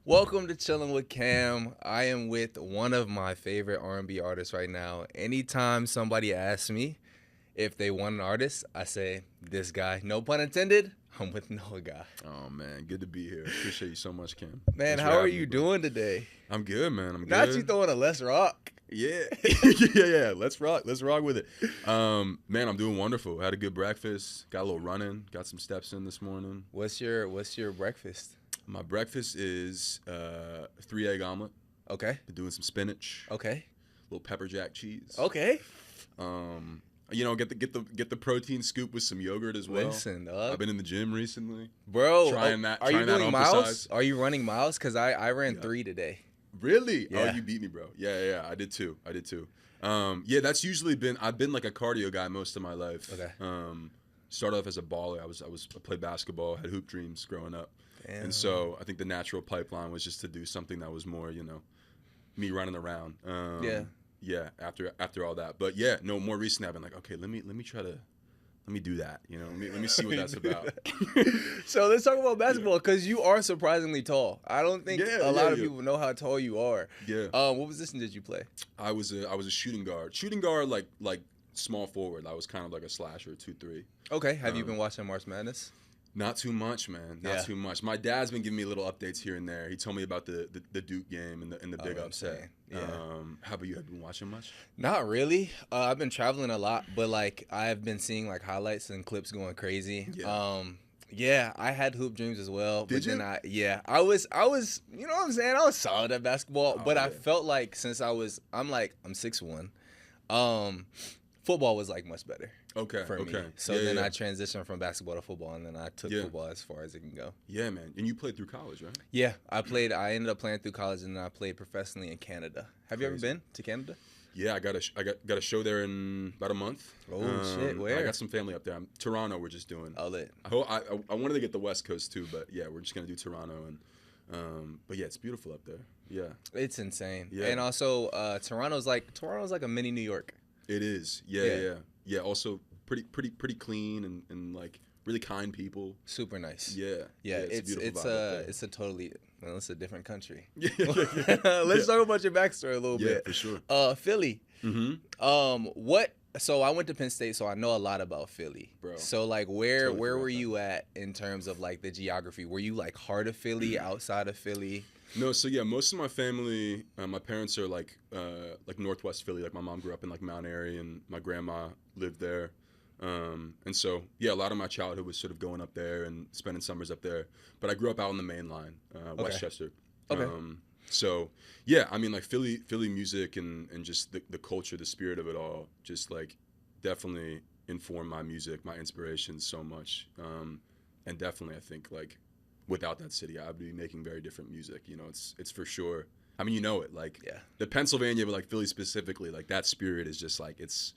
Welcome to Chillin With Cam. I am with one of my favorite R&B artists right now. Anytime somebody asks me if they want an artist, I say this guy. No pun intended. I'm with Noah Guy. Oh man, good to be here. Appreciate you so much, Cam. Man, Thanks for how are having you me, bro. doing today? I'm good, man. I'm good. Not you throwing a Let's Rock. Yeah, yeah. Let's rock. Let's rock with it. Man, I'm doing wonderful. Had a good breakfast. Got a little running. Got some steps in this morning. What's your breakfast? My breakfast is 3 egg omelet. Okay. Been doing some spinach. Okay. Little pepper jack cheese. Okay. Get the protein scoop with some yogurt as well. Listen, dog. I've been in the gym recently. Bro, Trying that. Are trying you that doing on for miles? size. Are you running miles? Because I ran 3 today. Really? Yeah. Oh, you beat me, bro. Yeah. I did too. Yeah, that's usually I've been like a cardio guy most of my life. Okay. Started off as a baller. I played basketball, had hoop dreams growing up. Damn. And so I think the natural pipeline was just to do something that was more, me running around. Yeah, after all that. But yeah, no, more recently I've been like, okay, let me do that. Let me see what that's about. So let's talk about basketball because you are surprisingly tall. I don't think a lot of people know how tall you are. Yeah. What position did you play? I was a shooting guard. Shooting guard like small forward. I was kind of like a slasher, 2-3. Okay. Have you been watching March Madness? Not too much, man. Not too much. My dad's been giving me little updates here and there. He told me about the Duke game and the big upset. Yeah. How about you? Have you been watching much? Not really. I've been traveling a lot, but like I've been seeing like highlights and clips going crazy. Yeah. Yeah, I had hoop dreams as well. Did you? Then I was, you know what I'm saying? I was solid at basketball, but I felt like since I'm 6'1", football was like much better. Okay. For me. So then I transitioned from basketball to football, and then I took football as far as it can go. Yeah, man. And you played through college, right? Yeah, I ended up playing through college, and then I played professionally in Canada. Have you ever been to Canada? Yeah, I got a show there in about a month. Oh shit, where? I got some family up there. Toronto. We're just doing. Oh, lit. I wanted to get the West Coast too, but yeah, we're just gonna do Toronto but yeah, it's beautiful up there. Yeah, it's insane. Yeah. And also Toronto's like a mini New York. it is. Yeah. Also pretty clean and like really kind people. Super nice. Yeah. It's a beautiful vibe up it's a totally it's a different country. there. Let's talk about your backstory a little bit. For sure. Philly. Mm-hmm. So I went to Penn State, so I know a lot about Philly. Bro, So like where totally forgot were that. you at in terms of like the geography? Were you like heart of Philly, outside of Philly? No, so yeah, most of my family, my parents are like Northwest Philly. Like my mom grew up in like Mount Airy, and my grandma lived there. And so yeah, a lot of my childhood was sort of going up there and spending summers up there. But I grew up out on the main line, Westchester. Okay. So yeah, I mean like Philly music and just the culture, the spirit of it all, just like definitely informed my music, my inspirations so much. And definitely I think like without that city, I would be making very different music. It's for sure. I mean, like the Pennsylvania, but like Philly specifically, like that spirit is just like it's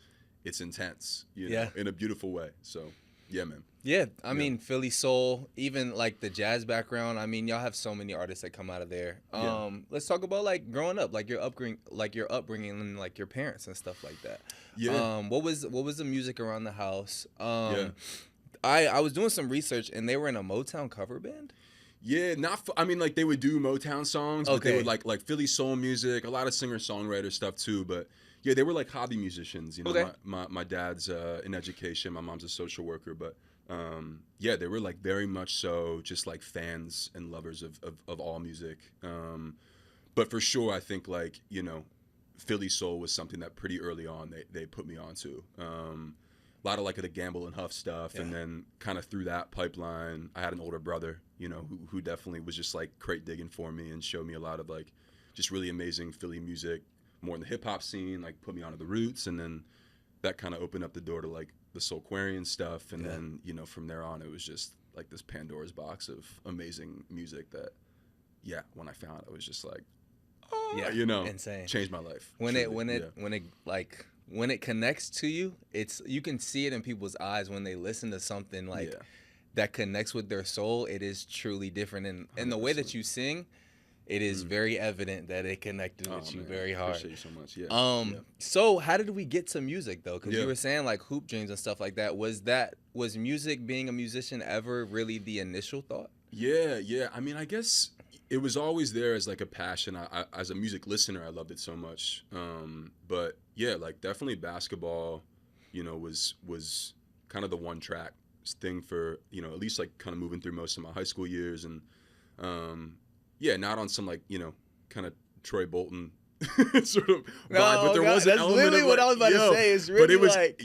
intense, in a beautiful way. So yeah, man. Yeah, I mean Philly soul, even like the jazz background. I mean, y'all have so many artists that come out of there. Let's talk about like growing up, like your upbringing, and like your parents and stuff like that. Yeah. What was the music around the house? I was doing some research, and they were in a Motown cover band. Yeah, I mean, like they would do Motown songs, but they Okay. would like Philly soul music, a lot of singer-songwriter stuff too. But yeah, they were like hobby musicians. Okay. My dad's in education, my mom's a social worker, but yeah, they were like very much so just like fans and lovers of all music. But for sure, I think like Philly soul was something that pretty early on they put me onto. A lot of like the Gamble and Huff stuff, and then kind of through that pipeline, I had an older brother, who definitely was just like crate digging for me and showed me a lot of like just really amazing Philly music, more in the hip hop scene, like put me onto the roots, and then that kind of opened up the door to like the Soulquarian stuff, and then from there on it was just like this Pandora's box of amazing music that when I found it was just like insane, changed my life. When truly. when it connects to you, you can see it in people's eyes when they listen to something like that connects with their soul. It is truly different, and the way that you sing, it is very evident that it connected with you very hard. Appreciate you so much. Yeah. So how did we get to music though? Because you were saying like hoop dreams and stuff like that. Was music, being a musician, ever really the initial thought? Yeah. I mean, I guess it was always there as like a passion. As a music listener, I loved it so much. But yeah, like definitely basketball, was kind of the one track thing for, at least like kind of moving through most of my high school years. And yeah, not on some like, kind of Troy Bolton sort of vibe, but there was an element literally of what like, I was about to say. It's really but it was, like,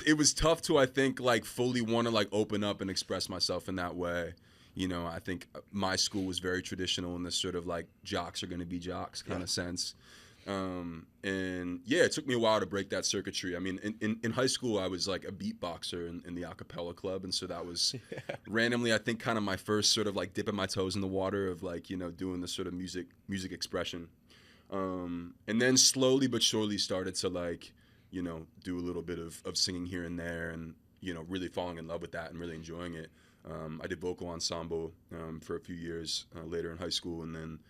it was tough to, I think, like fully want to like open up and express myself in that way. I think my school was very traditional in this sort of like jocks are going to be jocks kind of sense. And yeah, it took me a while to break that circuitry. I mean, in high school, I was like a beatboxer in the a cappella club. And so that was randomly, I think, kind of my first sort of like dipping my toes in the water of like, doing this sort of music expression. And then slowly but surely started to like, do a little bit of singing here and there and, really falling in love with that and really enjoying it. I did vocal ensemble for a few years later in high school, and then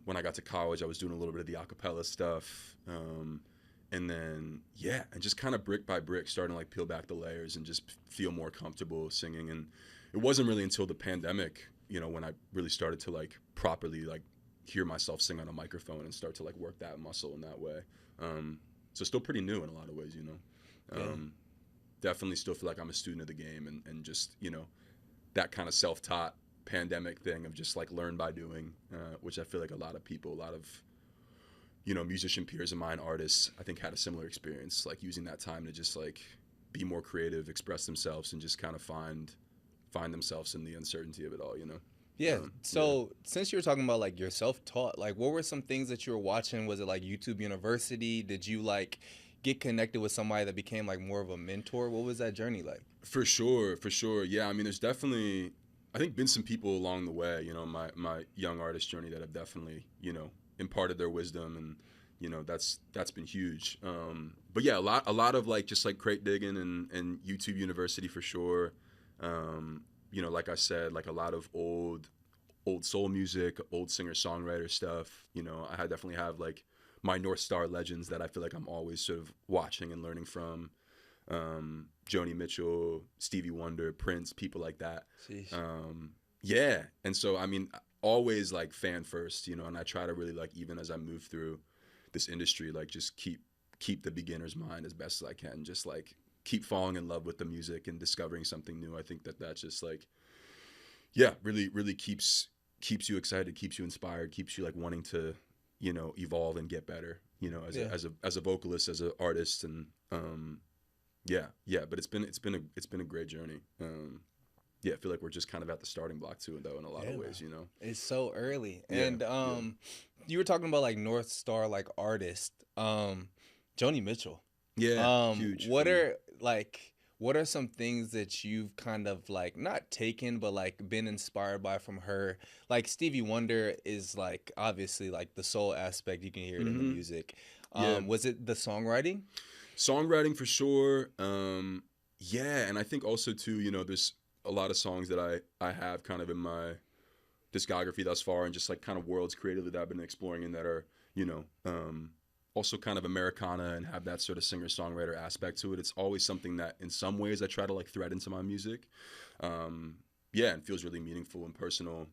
when I got to college, I was doing a little bit of the a cappella stuff, and then and just kind of brick by brick, starting to like peel back the layers and just feel more comfortable singing. And it wasn't really until the pandemic, when I really started to like properly like hear myself sing on a microphone and start to like work that muscle in that way. So still pretty new in a lot of ways, Definitely still feel like I'm a student of the game and just, that kind of self-taught pandemic thing of just like learn by doing, which I feel like a lot of people, a lot of, musician peers of mine, artists, I think had a similar experience, like using that time to just like be more creative, express themselves, and just kind of find themselves in the uncertainty of it all, Yeah. So since you were talking about like your self-taught, like what were some things that you were watching? Was it like YouTube University? Did you like get connected with somebody that became like more of a mentor? What was that journey like? For sure. Yeah, I mean, there's definitely, I think, been some people along the way, my young artist journey that have definitely, imparted their wisdom, and that's been huge. But yeah, a lot of like just like crate digging and YouTube University for sure. Like I said, like a lot of old soul music, old singer-songwriter stuff. I definitely have like my North Star legends that I feel like I'm always sort of watching and learning from. Joni Mitchell, Stevie Wonder, Prince, people like that. Yeah. And so, I mean, always like fan first, and I try to really like, even as I move through this industry, like just keep the beginner's mind as best as I can. Just like keep falling in love with the music and discovering something new. I think that just like, really, really keeps you excited, keeps you inspired, keeps you like wanting to, evolve and get better, as a vocalist, as an artist. And, but it's been a great journey. I feel like we're just kind of at the starting block too, though, in a lot of ways, It's so early. And you were talking about like North Star like artist, Joni Mitchell. Yeah, huge. What are some things that you've kind of like not taken but like been inspired by from her? Like Stevie Wonder is like obviously like the soul aspect, you can hear it in the music. Was it the songwriting? Songwriting for sure. And I think also too, there's a lot of songs that I have kind of in my discography thus far, and just like kind of worlds creatively that I've been exploring and that are, also kind of Americana and have that sort of singer-songwriter aspect to it. It's always something that in some ways I try to like thread into my music. And feels really meaningful and personal.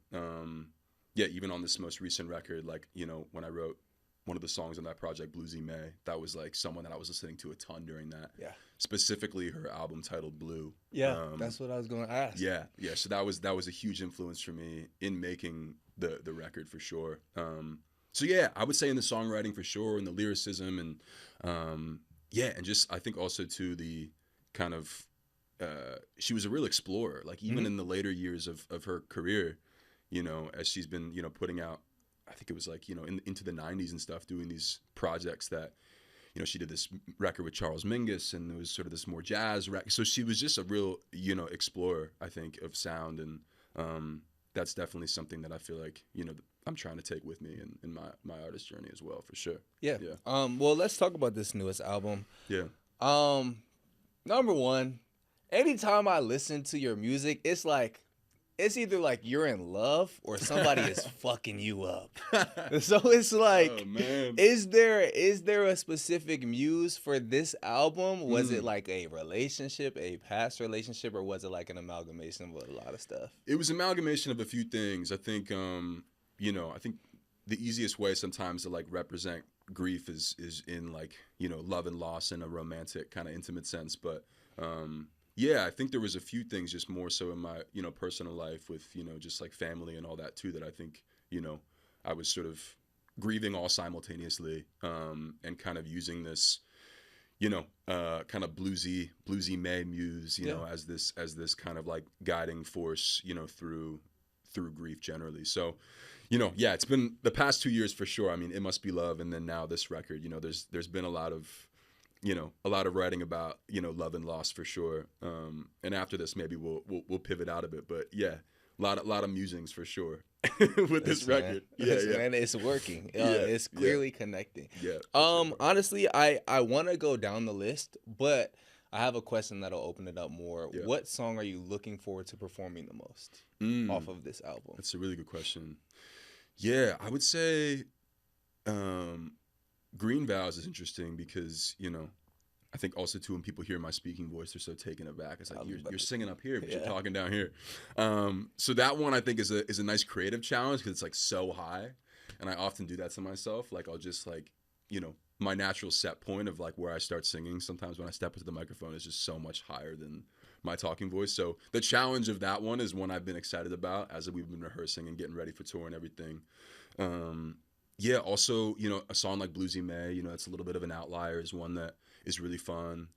Even on this most recent record, like, when I wrote one of the songs on that project, Bluesy May, that was like someone that I was listening to a ton during that. Yeah. Specifically her album titled Blue. Yeah, that's what I was going to ask. Yeah. So that was a huge influence for me in making the record for sure. I would say in the songwriting for sure, and the lyricism, and and just I think also too the kind of she was a real explorer. Like even in the later years of her career, as she's been putting out, I think it was like into the 90s and stuff, doing these projects that she did this record with Charles Mingus, and it was sort of this more jazz record. So she was just a real explorer, I think, of sound, and that's definitely something that I feel like I'm trying to take with me in my artist journey as well, for sure. Yeah. Well, let's talk about this newest album. Yeah. Number one, anytime I listen to your music, it's either like you're in love or somebody is fucking you up. So it's like, oh, man. Is there a specific muse for this album? Was it like a relationship, a past relationship, or was it like an amalgamation of a lot of stuff? It was an amalgamation of a few things. I think you know, I think the easiest way sometimes to like represent grief is in like, you know, love and loss in a romantic kind of intimate sense. But yeah, I think there was a few things just more so in my, you know, personal life with, you know, just like family and all that too, that I think, you know, I was sort of grieving all simultaneously, and kind of using this, you know, kind of bluesy May muse, you know, as this kind of like guiding force, you know, through grief generally. So, you know, yeah, it's been the past 2 years for sure. I mean, It Must Be Love, and then now this record. You know, there's been a lot of, you know, a lot of writing about, you know, love and loss for sure. And after this, maybe we'll pivot out a bit, but yeah, a lot of musings for sure with this record. Man, it's working. It's clearly connecting. Yeah. Honestly, I want to go down the list, but I have a question that'll open it up more. Yeah. What song are you looking forward to performing the most off of this album? That's a really good question. Yeah, I would say Green Vows is interesting because, you know, I think also too when people hear my speaking voice, they're so taken aback. It's like you're singing up here, but you're talking down here. So that one I think is a nice creative challenge because it's like so high, and I often do that to myself. Like I'll just like, you know, my natural set point of like where I start singing. Sometimes when I step into the microphone is just so much higher than my talking voice. So the challenge of that one is one I've been excited about as we've been rehearsing and getting ready for tour and everything. Yeah, also, you know, a song like Bluesy May, you know, it's a little bit of an outlier, is one that is really fun.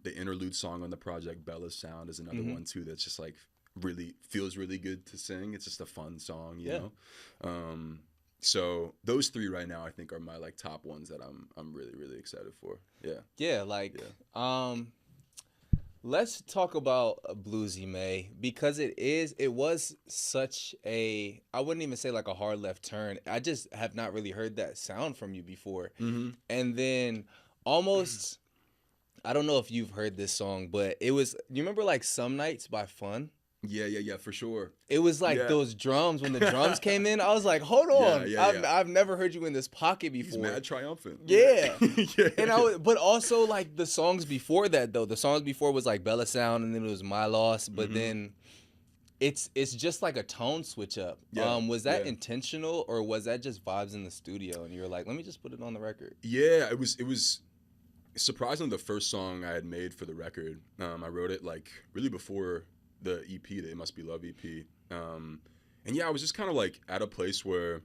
The interlude song on the project, Bella's Sound, is another one too that's just like really feels really good to sing. It's just a fun song, you know. So those three right now I think are my like top ones that I'm really, really excited for. Let's talk about Bluesy May, because it was such a, I wouldn't even say like a hard left turn. I just have not really heard that sound from you before. And then almost, I don't know if you've heard this song, but it was, you remember like Some Nights by Fun? Yeah, for sure. It was like those drums, when the drums came in, I was like, hold on. I've never heard you in this pocket before. He's mad triumphant. Yeah. And but also like the songs before that though. The songs before was like Bella Sound, and then it was My Loss, but then it's just like a tone switch up. Was that intentional, or was that just vibes in the studio and you were like, let me just put it on the record? Yeah, it was surprisingly the first song I had made for the record. I wrote it like really before the EP, the It Must Be Love EP. And yeah, I was just kind of like at a place where,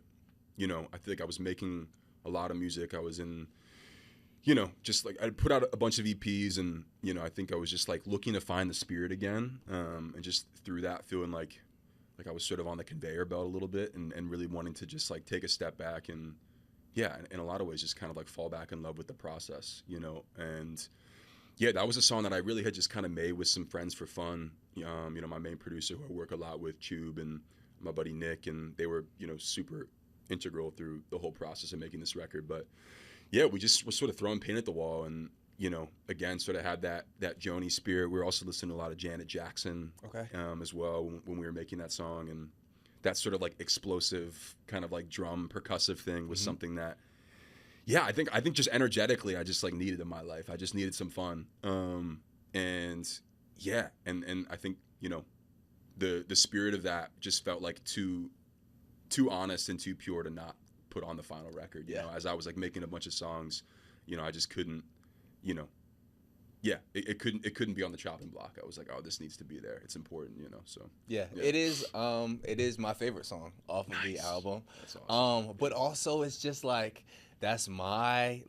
you know, I think I was making a lot of music. I was in, you know, just like I put out a bunch of EPs, and, you know, I think I was just like looking to find the spirit again. And just through that feeling like I was sort of on the conveyor belt a little bit, and really wanting to just like take a step back and, yeah, in a lot of ways just kind of like fall back in love with the process, you know. And yeah, that was a song that I really had just kind of made with some friends for fun. You know, my main producer who I work a lot with, Tube, and my buddy Nick, and they were, you know, super integral through the whole process of making this record. But yeah, we just was sort of throwing paint at the wall, and, you know, again, sort of had that Joni spirit. We were also listening to a lot of Janet Jackson as well when we were making that song, and that sort of like explosive kind of like drum percussive thing was something that, yeah, I think just energetically I just like needed in my life. I just needed some fun. And yeah, and I think, you know, the spirit of that just felt like too honest and too pure to not put on the final record. You know, as I was like making a bunch of songs, you know, I just couldn't, you know, it couldn't be on the chopping block. I was like, oh, this needs to be there. It's important, you know. So it is my favorite song off of the album. That's awesome. But also it's just like, that's I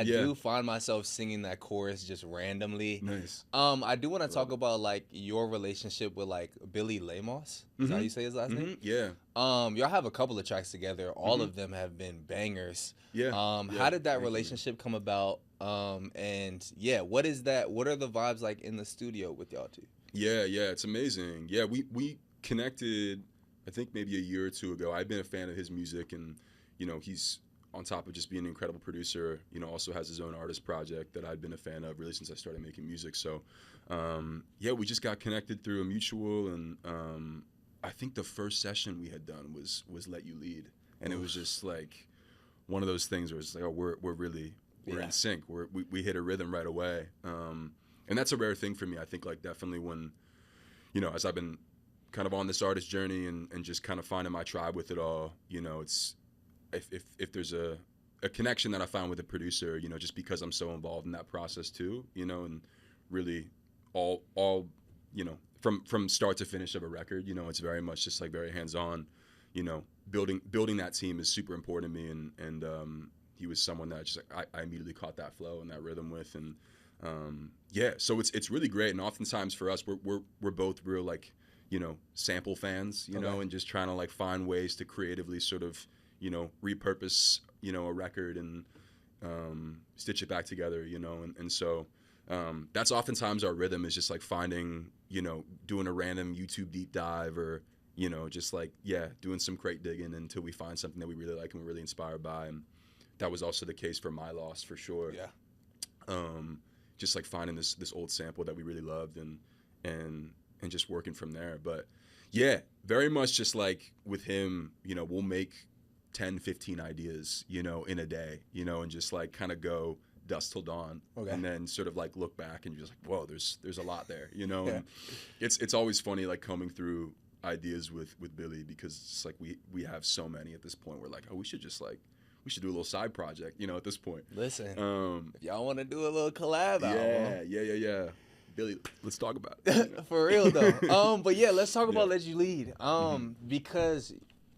do find myself singing that chorus just randomly. Nice. I do want to talk about like your relationship with like Billy Lamos. Is that how you say his last name? Yeah. Y'all have a couple of tracks together. All of them have been bangers. How did that relationship come about? And yeah, what is that? What are the vibes like in the studio with y'all two? Yeah, it's amazing. Yeah, we connected, I think maybe a year or two ago. I've been a fan of his music, and, you know, he's, on top of just being an incredible producer, you know, also has his own artist project that I've been a fan of really since I started making music. So, yeah, we just got connected through a mutual, and I think the first session we had done was Let You Lead, and it was just like one of those things where it's like, oh, we're in sync. We hit a rhythm right away, and that's a rare thing for me. I think like definitely when, you know, as I've been kind of on this artist journey and just kind of finding my tribe with it all, you know, it's if there's a connection that I found with a producer, you know, just because I'm so involved in that process too, you know, and really all you know, from start to finish of a record, you know, it's very much just like very hands-on, you know, building that team is super important to me, and he was someone that just like, I immediately caught that flow and that rhythm with, and yeah, so it's really great. And oftentimes for us, we're both real like, you know, sample fans, you know, and just trying to like find ways to creatively sort of, you know, repurpose, you know, a record and stitch it back together, you know, and so that's oftentimes our rhythm, is just like finding, you know, doing a random YouTube deep dive, or, you know, just like, yeah, doing some crate digging until we find something that we really like and we're really inspired by. And that was also the case for My Loss, for sure. Yeah. Just like finding this old sample that we really loved, and just working from there. But yeah, very much just like with him, you know, we'll make 10, 15 ideas, you know, in a day, you know, and just like kind of go dusk till dawn, and then sort of like look back and you're just like, whoa, there's a lot there, you know. And it's always funny like combing through ideas with Billy, because it's like we have so many at this point. We're like, oh, we should do a little side project, you know, at this point. Listen, if y'all want to do a little collab album. Yeah. Billy, let's talk about it. You know? For real though. But yeah, let's talk about Let You Lead. Because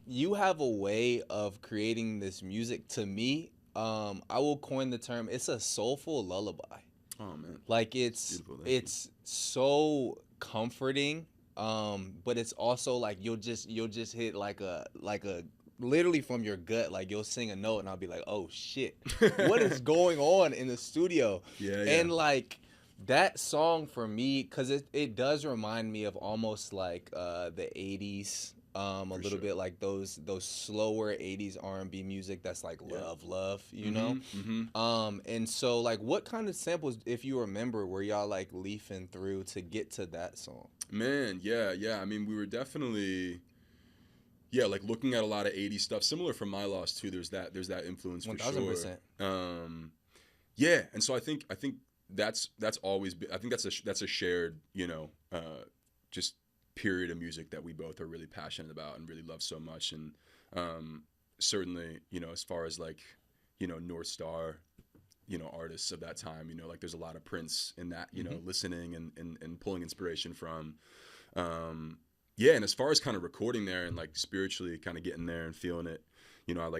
you have a way of creating this music. To me, I will coin the term, it's a soulful lullaby. Oh man. Like it's so comforting. But it's also like you'll just hit like a literally from your gut, like you'll sing a note and I'll be like, oh shit, what is going on in the studio? Yeah. And like that song for me, because it does remind me of almost like the 80s, a little bit like those slower 80s R&B music that's like love, you know? And so like what kind of samples, if you remember, were y'all like leafing through to get to that song? Man, yeah. I mean, we were definitely... Yeah, like looking at a lot of 80s stuff, similar from My Loss too. There's that influence for 1000%. Sure. Yeah, and so I think that's always been, I think that's a shared, you know, just period of music that we both are really passionate about and really love so much. And certainly, you know, as far as like, you know, North Star, you know, artists of that time, you know, like there's a lot of Prince in that, you know, listening and pulling inspiration from. Yeah, and as far as kind of recording there and like spiritually kind of getting there and feeling it, you know,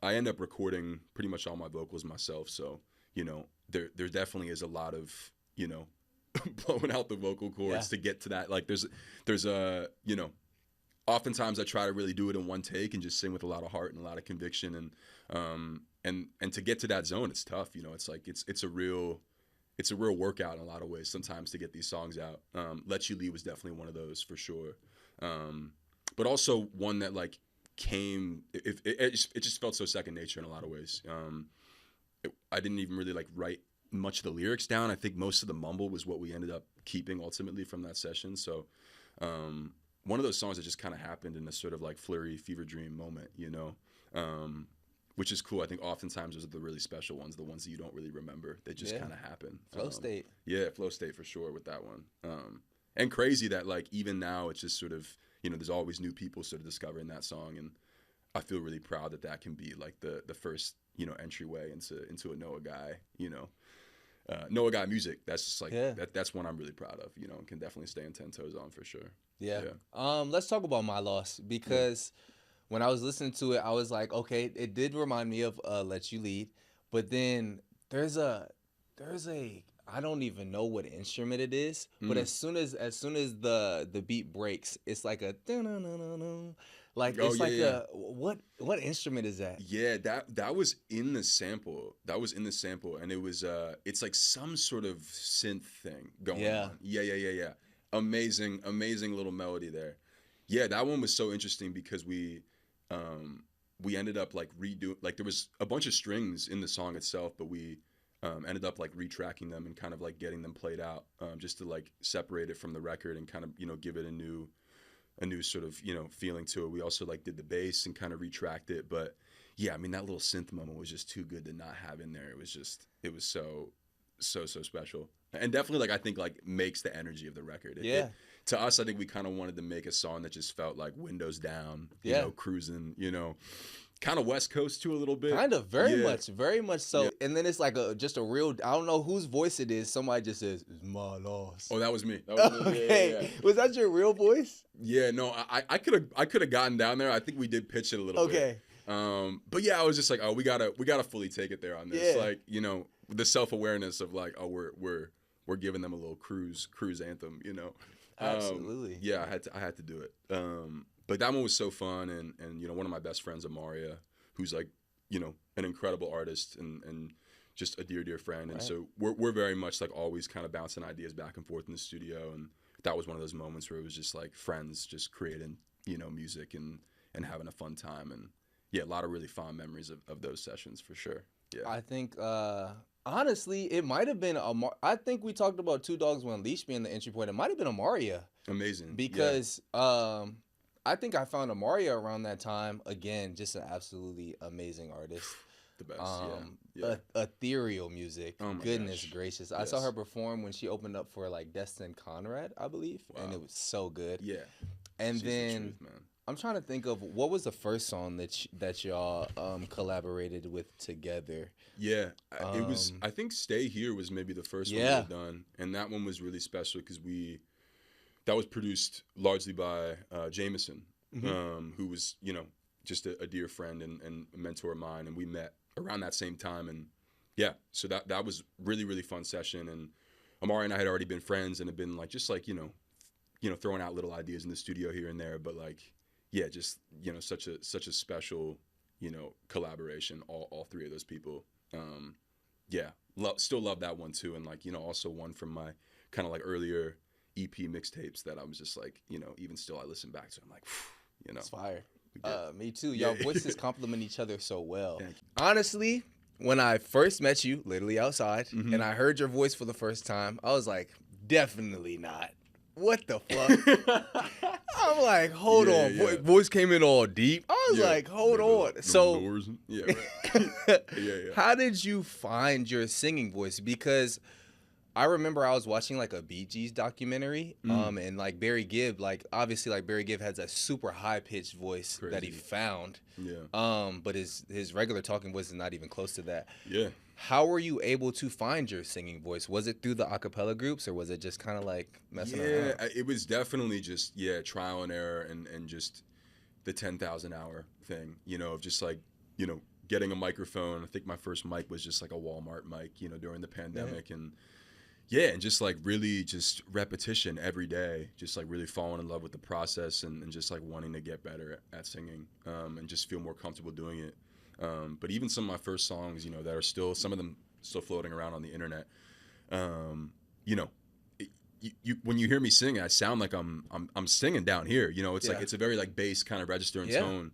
I end up recording pretty much all my vocals myself. So, you know, there definitely is a lot of, you know, blowing out the vocal cords to get to that. Like there's a, you know, oftentimes I try to really do it in one take and just sing with a lot of heart and a lot of conviction. And to get to that zone, it's tough. You know, it's like, it's a real workout in a lot of ways sometimes to get these songs out. Let You Lead was definitely one of those for sure. But also one that like came, it just felt so second nature in a lot of ways. I didn't even really like write much of the lyrics down. I think most of the mumble was what we ended up keeping ultimately from that session. So one of those songs that just kind of happened in a sort of like flurry fever dream moment, you know, which is cool. I think oftentimes those are the really special ones, the ones that you don't really remember. They just kind of happen. Flow state. Yeah, flow state for sure with that one. And crazy that like even now it's just sort of, you know, there's always new people sort of discovering that song, and I feel really proud that can be like the first, you know, entryway into a Noah Guy, you know, Noah Guy music. That's just like that's one I'm really proud of, you know, and can definitely stay in 10 toes on for sure. Yeah. Let's talk about My Loss, because when I was listening to it, I was like, okay, it did remind me of Let You Lead, but then there's a I don't even know what instrument it is, but as soon as the beat breaks, it's like a like it's like a what instrument is that? Yeah, that was in the sample. That was in the sample, and it was it's like some sort of synth thing going on. Yeah. Amazing little melody there. Yeah, that one was so interesting because we ended up like like there was a bunch of strings in the song itself, but we ended up like retracking them and kind of like getting them played out just to like separate it from the record and kind of, you know, give it a new sort of, you know, feeling to it. We also like did the bass and kind of retracked it, but yeah, I mean that little synth moment was just too good to not have in there. It was so special, and definitely like I think like makes the energy of the record. to us, I think we kind of wanted to make a song that just felt like windows down, you Yeah. know, cruising, you know, kind of West Coast too a little bit. Kind of, very much so. Yeah. And then it's like just a real, I don't know whose voice it is. Somebody just says, "It's my loss." Oh, that was me. That was me. Okay. Yeah. Was that your real voice? Yeah, no, I could have gotten down there. I think we did pitch it a little bit. But yeah, I was just like, oh, we gotta fully take it there on this. Yeah. Like, you know, the self-awareness of like, oh, we're giving them a little cruise anthem, you know. Absolutely. Yeah, I had to do it. But that one was so fun, and you know, one of my best friends, Amaria, who's like, you know, an incredible artist and just a dear friend. And so we're very much like always kind of bouncing ideas back and forth in the studio, and that was one of those moments where it was just like friends just creating, you know, music and having a fun time. And yeah, a lot of really fond memories of those sessions for sure. Yeah. I think, honestly, it might have been, I think we talked about Two Dogs One Leash being the entry point. It might have been Amaria. Amazing. Because I think I found Amaria around that time. Again, just an absolutely amazing artist. The best, Ethereal music. Oh my Goodness gosh. gracious. Yes. I saw her perform when she opened up for like Destin Conrad, I believe. Wow. And it was so good. Yeah. And She's the then truth, man. I'm trying to think of what was the first song that y'all collaborated with together. Yeah, it was. I think "Stay Here" was maybe the first one we've done, and that one was really special because that was produced largely by Jameson, who was, you know, just a dear friend and a mentor of mine, and we met around that same time, and yeah, so that was really fun session, and Amari and I had already been friends and had been like just like you know throwing out little ideas in the studio here and there, but like yeah, just you know such a special, you know, collaboration, all three of those people. Yeah, still love that one too, and like, you know, also one from my kind of like earlier EP mixtapes that I was just like, you know, even still I listen back to, I'm like, you know, It's fire. Yeah. Me too. Y'all voices complement each other so well. Thank you. Honestly, when I first met you, literally outside, and I heard your voice for the first time, I was like, definitely not. What the fuck? I'm like, hold on. Yeah. Voice came in all deep. I was like, hold on. So, yeah, right. yeah. how did you find your singing voice? Because I remember I was watching like a Bee Gees documentary, and like Barry Gibb, like obviously like Barry Gibb has that super high pitched voice that he found. Yeah. But his regular talking voice is not even close to that. Yeah. How were you able to find your singing voice? Was it through the a cappella groups, or was it just kind of like messing around? Yeah, it was definitely just trial and error and just the 10,000 hour thing, you know, of just like, you know, getting a microphone. I think my first mic was just like a Walmart mic, you know, during the pandemic, and just like really just repetition every day, just like really falling in love with the process and just like wanting to get better at singing, and just feel more comfortable doing it. But even some of my first songs, you know, that are still, some of them still floating around on the internet, you know, when you hear me sing, I sound like I'm singing down here, you know, it's like, it's a very like bass kind of register and tone.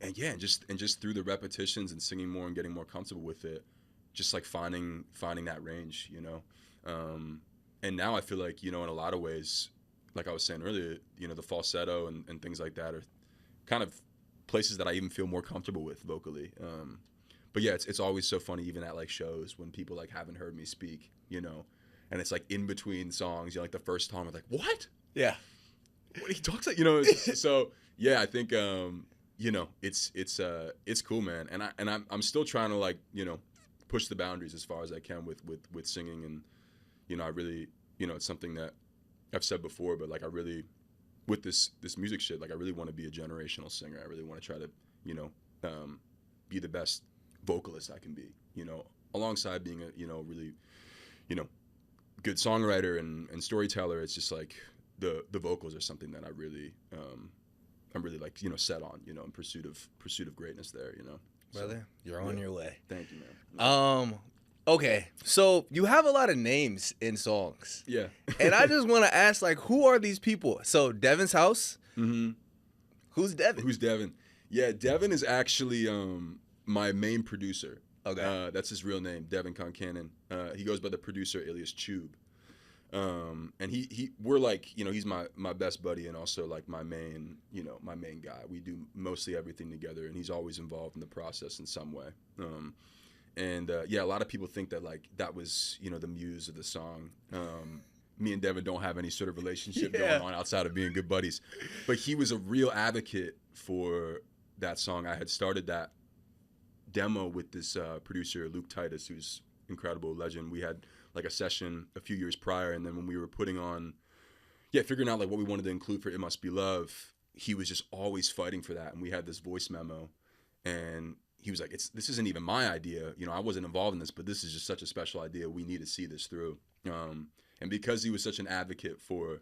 And just through the repetitions and singing more and getting more comfortable with it, just like finding that range, you know. And now I feel like, you know, in a lot of ways, like I was saying earlier, you know, the falsetto and things like that are kind of places that I even feel more comfortable with vocally. But yeah, it's always so funny, even at like shows, when people like haven't heard me speak, you know, and it's like in between songs, you know, like the first time I'm like, what? Yeah. What he talks like, you know. So yeah, I think you know, it's cool, man. And I'm still trying to like, you know, push the boundaries as far as I can with singing, and you know, I really, you know, it's something that I've said before, but like I really, with this music shit, like I really want to be a generational singer. I really want to try to, you know, be the best vocalist I can be, you know, alongside being a, you know, really, you know, good songwriter and storyteller. It's just like the vocals are something that I really I'm really like, you know, set on, you know, in pursuit of greatness there, you know. Brother, you're on your way. Thank you, man. Okay, so you have a lot of names in songs. Yeah. And I just want to ask, like, who are these people? So Devin's House. Mm-hmm. Who's Devin? Who's Devin? Yeah, Devin is actually my main producer. Okay. That's his real name, Devin Concannon. He goes by the producer alias Chube. And we're like, you know, he's my best buddy and also like my main guy. We do mostly everything together, and he's always involved in the process in some way. A lot of people think that like that was, you know, the muse of the song. me and Devin don't have any sort of relationship Yeah. going on outside of being good buddies. But he was a real advocate for that song. I had started that demo with this producer, Luke Titus, who's incredible legend. We had like a session a few years prior, and then when we were putting on, figuring out like what we wanted to include for It Must Be Love, he was just always fighting for that. And we had this voice memo, and he was like, this isn't even my idea. You know, I wasn't involved in this, but this is just such a special idea. We need to see this through. And because he was such an advocate for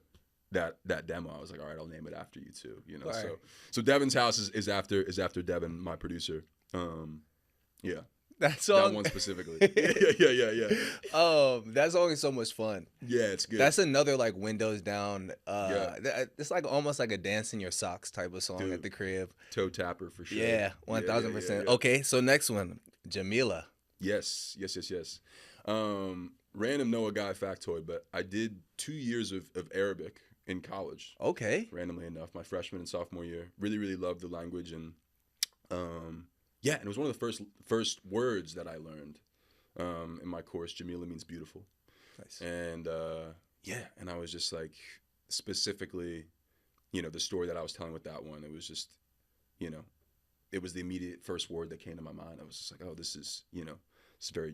that demo, I was like, all right, I'll name it after you too. You know, Right. so Devin's House is after Devin, my producer. Yeah. That song. That one specifically. Yeah. That song is so much fun. Yeah, it's good. That's another like windows down. It's like almost like a dance in your socks type of song. Dude, at the crib. Toe tapper for sure. Yeah, 1000%. Okay, so next one, Jamila. Yes. Random Noah guy factoid, but I did 2 years of Arabic in college. Okay. Randomly enough, my freshman and sophomore year. Really loved the language, and and it was one of the first words that I learned in my course. Jamila means beautiful. Nice. And and I was just like, specifically, you know, the story that I was telling with that one, it was just, you know, it was the immediate first word that came to my mind. I was just like, oh, this is, you know,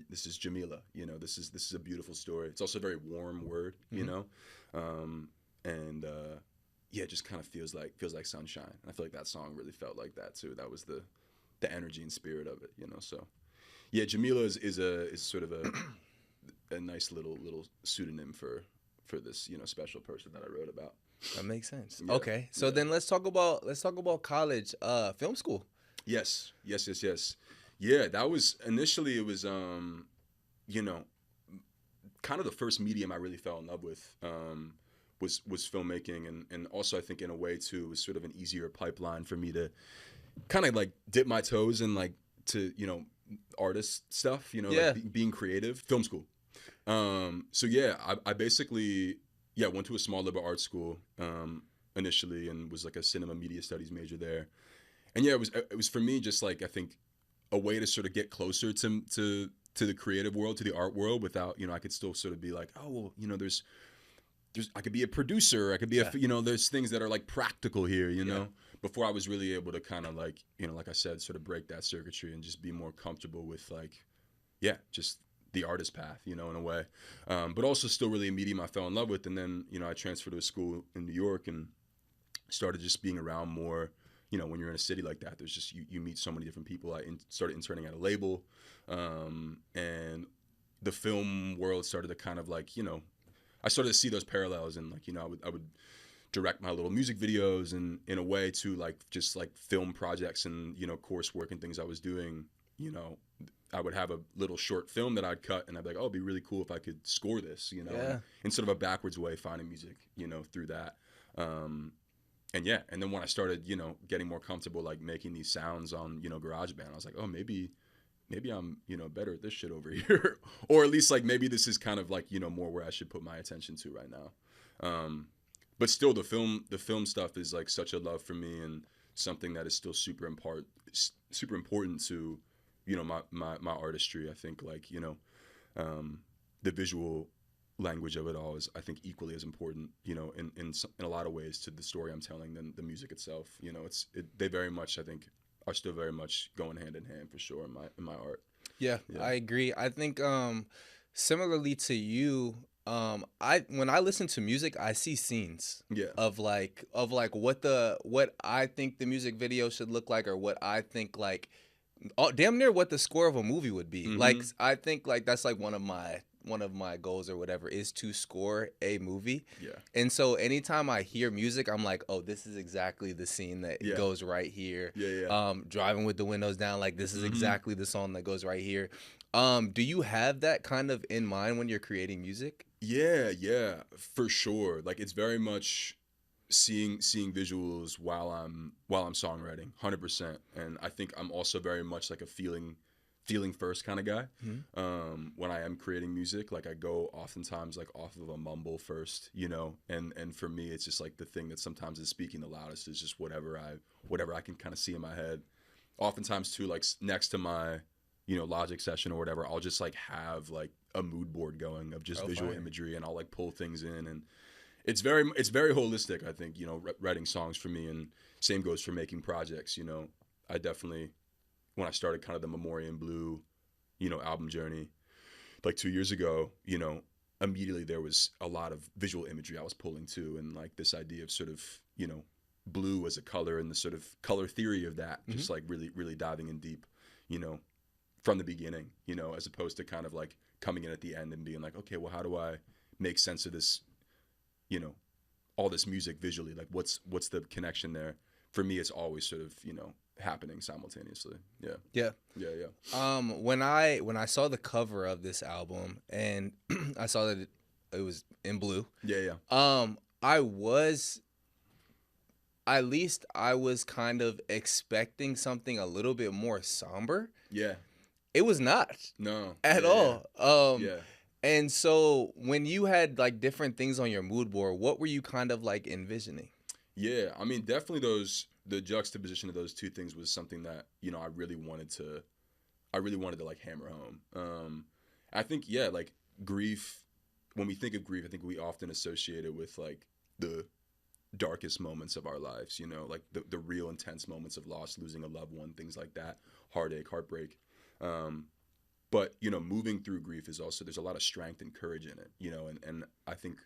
this is Jamila, you know, this is a beautiful story. It's also a very warm word, you know, it just kind of feels like sunshine. And I feel like that song really felt like that too. That was the energy and spirit of it, you know. So yeah, Jamila is sort of a nice little pseudonym for this, you know, special person that I wrote about. That makes sense. Yeah. Okay, so then let's talk about college, film school. Yes. Yeah, that was initially, it was you know, kind of the first medium I really fell in love with was filmmaking, and also I think in a way too it was sort of an easier pipeline for me to kind of like dip my toes in, like, to, you know, artist stuff, you know, like being creative. Film school. So yeah, I basically went to a small liberal arts school initially, and was like a cinema media studies major there. And yeah, it was for me just like, I think, a way to sort of get closer to the creative world, to the art world, without, you know, I could still sort of be like, oh, well, you know, there's I could be a producer, I could be you know, there's things that are like practical here, you know, before I was really able to kind of like, you know, like I said, sort of break that circuitry and just be more comfortable with like, just the artist path, you know, in a way. But also still really a medium I fell in love with. And then, you know, I transferred to a school in New York and started just being around more. You know, when you're in a city like that, there's just, you meet so many different people. I started interning at a label, and the film world started to kind of like, you know, I started to see those parallels, and like, you know, I would direct my little music videos, and in a way to like just like film projects and, you know, coursework and things I was doing. You know, I would have a little short film that I'd cut, and I'd be like, oh, it'd be really cool if I could score this, you know, in sort of a backwards way, finding music, you know, through that. And then when I started, you know, getting more comfortable like making these sounds on, you know, GarageBand, I was like, oh, maybe I'm, you know, better at this shit over here, or at least like maybe this is kind of like, you know, more where I should put my attention to right now. But still, the film stuff is like such a love for me, and something that is still super important to, you know, my artistry. I think, like, you know, the visual language of it all is, I think, equally as important, you know, in a lot of ways to the story I'm telling than the music itself. You know, they very much, I think, are still very much going hand in hand for sure in my art. Yeah, I agree. I think similarly to you, when I listen to music, I see scenes of like what I think the music video should look like, or what I think like damn near what the score of a movie would be. Mm-hmm. Like, I think like that's like one of my goals or whatever, is to score a movie. Yeah. And so anytime I hear music, I'm like, oh, this is exactly the scene that goes right here. Yeah. Driving with the windows down, like, this is exactly the song that goes right here. Do you have that kind of in mind when you're creating music? Yeah, for sure. Like, it's very much seeing visuals while I'm songwriting, 100%. And I think I'm also very much like a feeling first kind of guy. Mm-hmm. When I am creating music, like, I go oftentimes like off of a mumble first, you know, and for me, it's just like the thing that sometimes is speaking the loudest is just whatever I can kind of see in my head. Oftentimes too, like next to my, you know, Logic session or whatever, I'll just like have like a mood board going of just Oh, visual fire. imagery, and I'll like pull things in, and it's very holistic. I think, you know, writing songs for me, and same goes for making projects. You know, I definitely, when I started kind of the Memoriam Blue, you know, album journey, like 2 years ago, you know, immediately there was a lot of visual imagery I was pulling too, and like this idea of sort of, you know, blue as a color and the sort of color theory of that, just like really diving in deep, you know, from the beginning, you know, as opposed to kind of like coming in at the end and being like, okay, well, how do I make sense of this, you know, all this music visually? Like, what's the connection there? For me, it's always sort of, you know, happening simultaneously. Yeah. When I saw the cover of this album and I saw that it was in blue. I was kind of expecting something a little bit more somber. Yeah. It was not. No. At all. Yeah. And so when you had like different things on your mood board, what were you kind of like envisioning? Yeah, I mean, definitely the juxtaposition of those two things was something that, you know, I really wanted to like hammer home. I think, yeah, like grief, when we think of grief, I think we often associate it with like the darkest moments of our lives, you know, like the real intense moments of loss, losing a loved one, things like that, heartache, heartbreak. But, you know, moving through grief is also, there's a lot of strength and courage in it, you know, and I think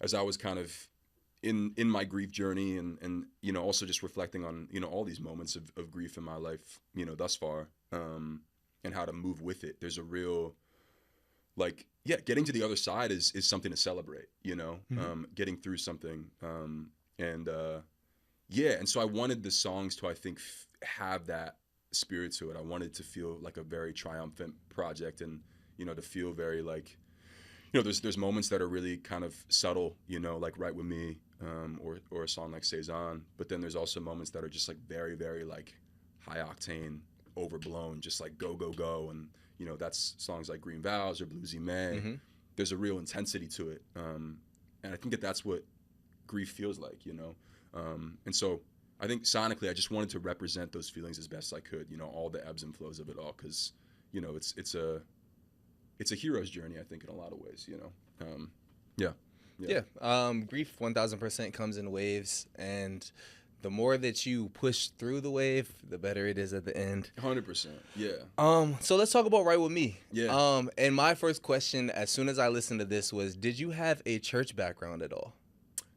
as I was kind of in my grief journey and, you know, also just reflecting on, you know, all these moments of grief in my life, you know, thus far, and how to move with it. There's a real, like, yeah, getting to the other side is something to celebrate, you know, getting through something. And so I wanted the songs to, I think, have that spirit to it. I wanted to feel like a very triumphant project, and, you know, to feel very like, you know, there's moments that are really kind of subtle, you know, like Right With Me, or a song like Cezanne, but then there's also moments that are just like very, very like high octane, overblown, just like go, and, you know, that's songs like Green Vows or Bluesy May. There's a real intensity to it, and I think that's what grief feels like, you know. And so I think sonically I just wanted to represent those feelings as best I could, you know, all the ebbs and flows of it all, because, you know, it's a hero's journey, I think, in a lot of ways, you know. Grief 1000% comes in waves, and the more that you push through the wave, the better it is at the end. 100%. Yeah. So let's talk about Right With Me. Yeah. And my first question, as soon as I listened to this, was, did you have a church background at all?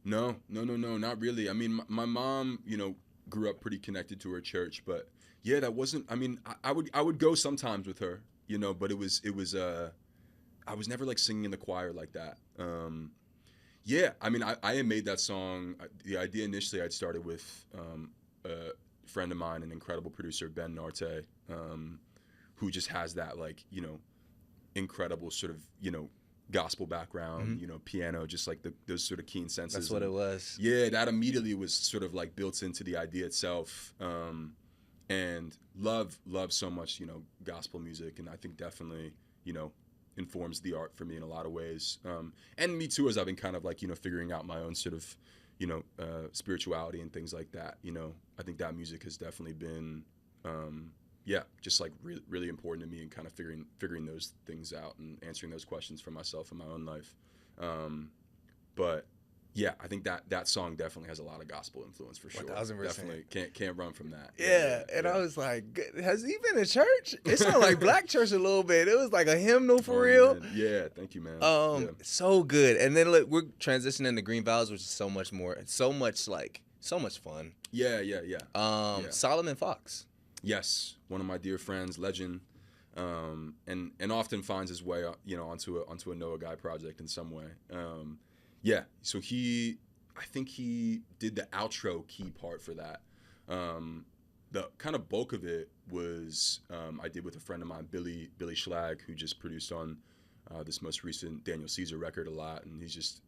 No, not really. I mean, my mom, you know, grew up pretty connected to her church, but yeah, that wasn't, I mean, I would go sometimes with her, you know, but it was I was never like singing in the choir like that. Yeah, I mean, I had made that song. The idea initially I'd started with a friend of mine, an incredible producer, Ben Narte, who just has that, like, you know, incredible sort of, you know, gospel background, you know, piano, just like those sort of keen senses. That's what it was. Yeah, that immediately was sort of like built into the idea itself. And love so much, you know, gospel music, and I think definitely, you know, informs the art for me in a lot of ways. And me too, as I've been kind of like, you know, figuring out my own sort of, you know, spirituality and things like that. You know, I think that music has definitely been, just like really important to me, and kind of figuring those things out and answering those questions for myself in my own life. But yeah, I think that song definitely has a lot of gospel influence for sure. 1000%. Definitely can't run from that. Yeah. I was like, has he been in church? It sounded like black church a little bit. It was like a hymnal for real. Man. Yeah, thank you, man. So good. And then look, we're transitioning to Green Vows, which is so much fun. Yeah. Solomon Fox. Yes, one of my dear friends, legend, and often finds his way, you know, onto a Noah Guy project in some way. So I think he did the outro key part for that. The kind of bulk of it was I did with a friend of mine, Billy Schlag, who just produced on this most recent Daniel Caesar record a lot, and he's just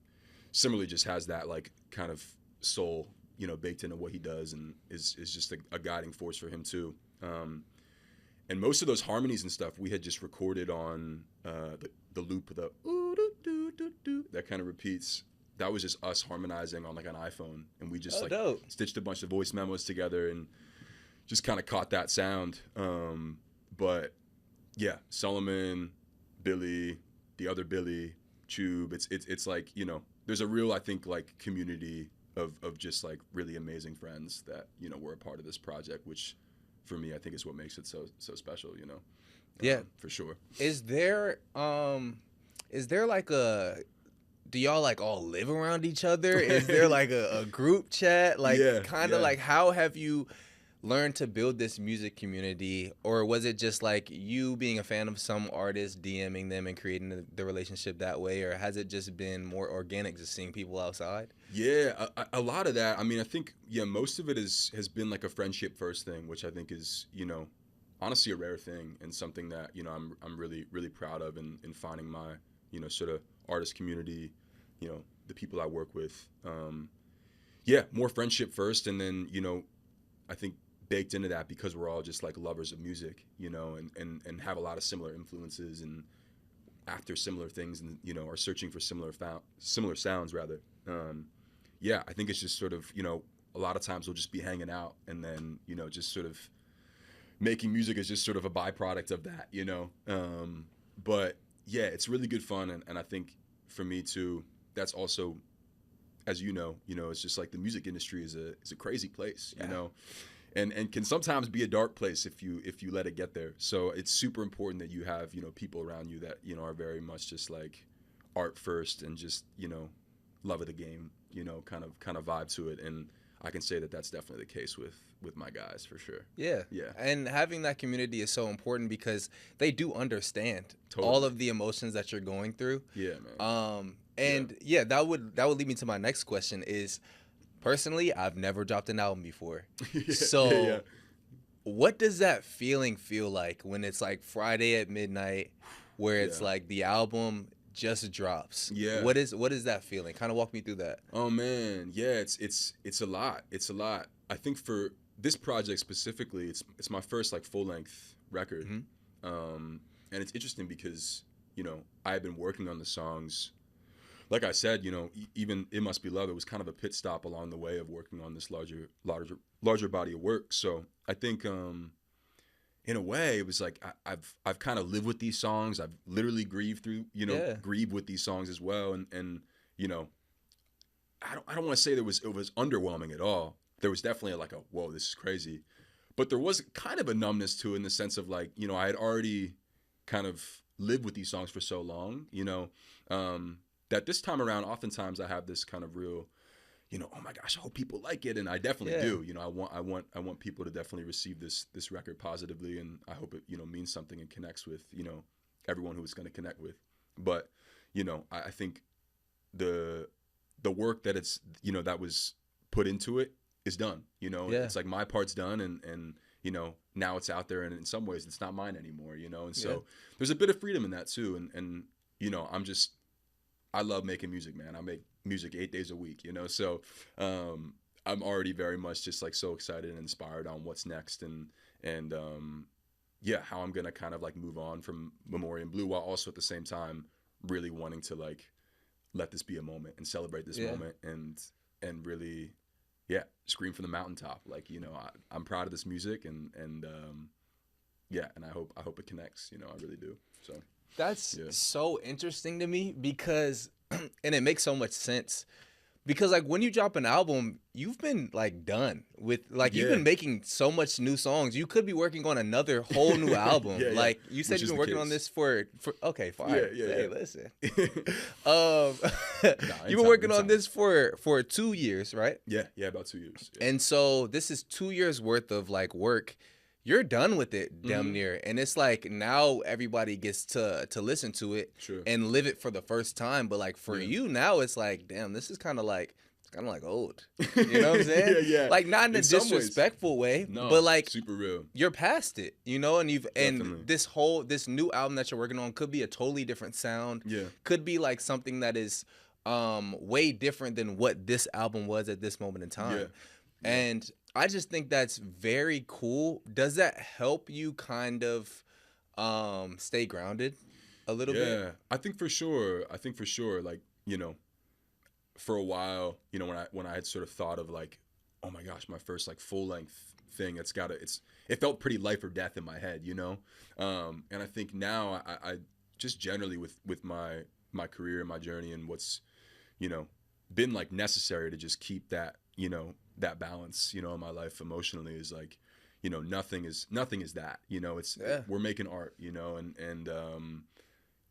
similarly just has that like kind of soul, you know, baked into what he does, and is just a guiding force for him too. And most of those harmonies and stuff we had just recorded on the loop, the ooh, doo, doo, doo, doo, that kind of repeats. That was just us harmonizing on like an iPhone, and we just dope. Stitched a bunch of voice memos together and just kind of caught that sound. But yeah, Solomon, Billy, the other Billy, Chube. It's like, you know, there's a real, I think, like community of just like really amazing friends that, you know, were a part of this project, which for me I think is what makes it so special, you know. Yeah, for sure. Is there like a do y'all like all live around each other? Is there like a group chat? Like kind of like how have you learned to build this music community, or was it just like you being a fan of some artist, DMing them and creating the relationship that way, or has it just been more organic, just seeing people outside? Yeah, a lot of that. I mean, I think most of it has been like a friendship first thing, which I think is, you know, honestly a rare thing and something that, you know, I'm really proud of in finding my, you know, sort of artist community, you know, the people I work with. More friendship first, and then, you know, I think baked into that because we're all just like lovers of music, you know, and have a lot of similar influences and after similar things, and, you know, are searching for similar sounds rather. I think it's just sort of, you know, a lot of times we'll just be hanging out, and then, you know, just sort of making music is just sort of a byproduct of that, you know. But yeah, it's really good fun, and I think for me too, that's also, as you know, it's just like the music industry is a crazy place, you know. And can sometimes be a dark place if you let it get there. So it's super important that you have, you know, people around you that, you know, are very much just like art first and just, you know, love of the game, you know, kind of vibe to it. And I can say that that's definitely the case with my guys for sure. Yeah. And having that community is so important because they do understand all of the emotions that you're going through. Yeah, man. That would lead me to my next question is, personally, I've never dropped an album before. What does that feeling feel like when it's like Friday at midnight, where it's like the album just drops? Yeah. What is that feeling? Kind of walk me through that. Oh man, yeah, it's a lot. It's a lot. I think for this project specifically, it's my first like full length record, and it's interesting because, you know, I had been working on the songs. Like I said, you know, even It Must Be Love, it was kind of a pit stop along the way of working on this larger body of work. So I think, in a way, it was like I've kind of lived with these songs. I've literally grieved with these songs as well. And you know, I don't want to say it was underwhelming at all. There was definitely like a whoa, this is crazy, but there was kind of a numbness to it in the sense of like, you know, I had already kind of lived with these songs for so long, you know. That this time around, oftentimes I have this kind of real, you know, oh my gosh, I hope people like it, and I definitely do. You know, I want people to definitely receive this record positively, and I hope it, you know, means something and connects with, you know, everyone who it's going to connect with. But, you know, I think the work that it's, you know, that was put into it is done. You know, it's like my part's done, and you know, now it's out there, and in some ways it's not mine anymore. You know, and so there's a bit of freedom in that too, and you know, I love making music, man. I make music 8 days a week, you know? So I'm already very much just like so excited and inspired on what's next and how I'm going to kind of like move on from Memoriam Blue, while also at the same time really wanting to like let this be a moment and celebrate this moment and really, scream from the mountaintop. Like, you know, I'm proud of this music and I hope it connects, you know, I really do. So. That's so interesting to me because, and it makes so much sense because like when you drop an album, you've been like done with like you've been making so much new songs. You could be working on another whole new album. Like you said, you've been working on this for okay, fine. Hey, listen. You've been working on this for 2 years, right? Yeah, about 2 years. Yeah. And so this is 2 years worth of like work. You're done with it damn near. And it's like now everybody gets to listen to it and live it for the first time. But like for you now, it's like, damn, this is kind of like old. You know what I'm saying? Like not in a disrespectful way, but like super real. You're past it, you know, and and this new album that you're working on could be a totally different sound. Yeah. Could be like something that is way different than what this album was at this moment in time. Yeah. And I just think that's very cool. Does that help you kind of stay grounded a little bit? Yeah, I think for sure. Like, you know, for a while, you know, when I had sort of thought of like, oh my gosh, my first like full length thing, it felt pretty life or death in my head, you know. And I think now I just generally with my career and my journey and what's, you know, been like necessary to just keep that, you know, that balance, you know, in my life emotionally is like, you know, nothing is that, you know, we're making art, you know, and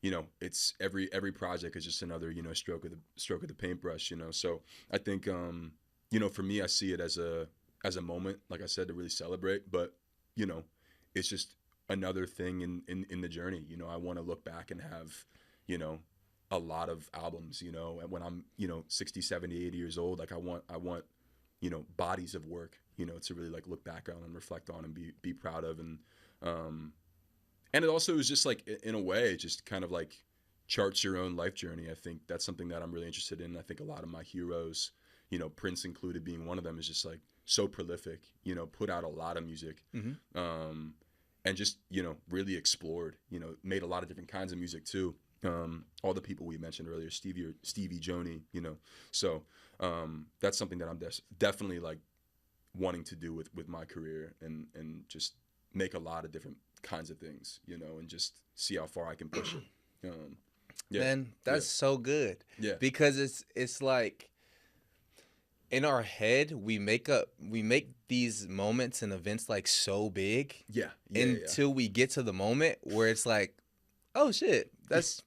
you know, it's every project is just another, you know, stroke of the paintbrush, you know. So I think, you know, for me, I see it as a moment, like I said, to really celebrate. But, you know, it's just another thing in the journey. You know, I want to look back and have, you know, a lot of albums, you know, and when I'm, you know, 60, 70, 80 years old, like I want, you know, bodies of work, you know, to really like look back on and reflect on and be proud of. And it also is just like, in a way, it just kind of like charts your own life journey. I think that's something that I'm really interested in. I think a lot of my heroes, you know, Prince included being one of them, is just like so prolific, you know, put out a lot of music, and just, you know, really explored, you know, made a lot of different kinds of music too. All the people we mentioned earlier, Stevie Joni, you know. So that's something that I'm definitely like wanting to do with my career, and just make a lot of different kinds of things, you know, and just see how far I can push it. Yeah. Man, that's so good. Yeah. Because it's like in our head we make these moments and events like so big. Until we get to the moment where it's like, oh shit, that's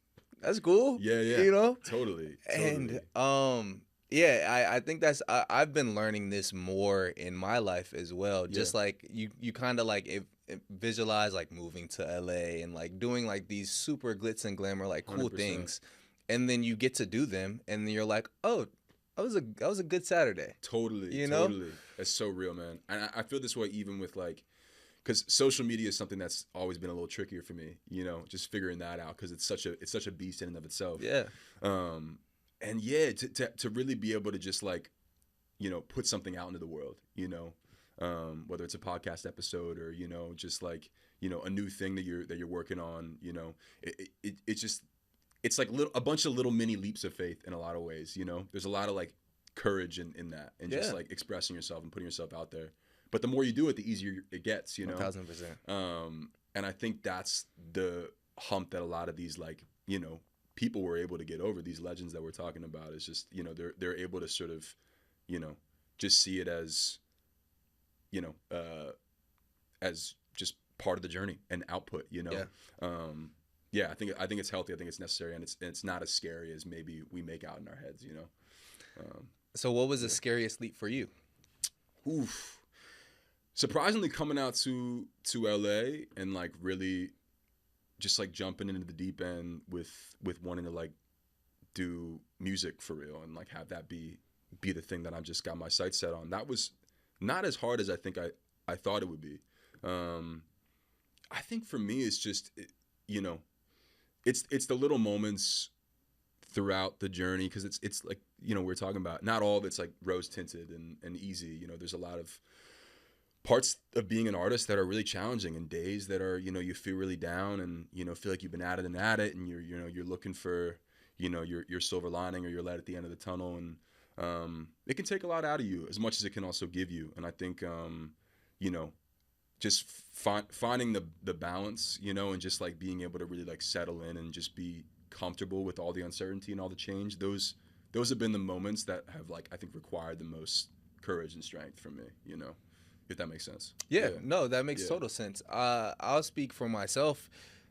cool. Yeah. You know? Totally. And yeah, I think that's I've been learning this more in my life as well. Just like you kind of like visualize like moving to LA and like doing like these super glitz and glamour like cool 100%. things, and then you get to do them, and then you're like, oh, that was a good Saturday. Totally. You know? Totally. That's so real, man. And I feel this way even with like, because social media is something that's always been a little trickier for me, you know, just figuring that out, because it's such a beast in and of itself. Yeah. And yeah, to really be able to just like, you know, put something out into the world, you know, whether it's a podcast episode or, you know, just like, you know, a new thing that you're working on, you know, it's like a bunch of little mini leaps of faith in a lot of ways, you know. There's a lot of like courage in that, and just like expressing yourself and putting yourself out there. But the more you do it, the easier it gets, you know. 1000%. And I think that's the hump that a lot of these, like, you know, people were able to get over. These legends that we're talking about, is just, you know, they're able to sort of, you know, just see it as, you know, as just part of the journey and output, you know. Yeah. I think it's healthy. I think it's necessary, and it's not as scary as maybe we make out in our heads, you know. So what was the scariest leap for you? Oof. Surprisingly, coming out to LA and like really just like jumping into the deep end with wanting to like do music for real and like have that be the thing that I've just got my sights set on. That was not as hard as I think I thought it would be. I think for me, it's just, you know, it's the little moments throughout the journey, because it's like, you know, we're talking about, not all of it's like rose tinted and easy. You know, there's a lot of parts of being an artist that are really challenging, and days that are, you know, you feel really down and, you know, feel like you've been at it, and you're looking for, you know, your silver lining or your light at the end of the tunnel. And it can take a lot out of you as much as it can also give you. And I think, you know, just finding the balance, you know, and just like being able to really like settle in and just be comfortable with all the uncertainty and all the change. Those have been the moments that have, like, I think required the most courage and strength from me, you know, if that makes sense. No, that makes total sense. I'll speak for myself.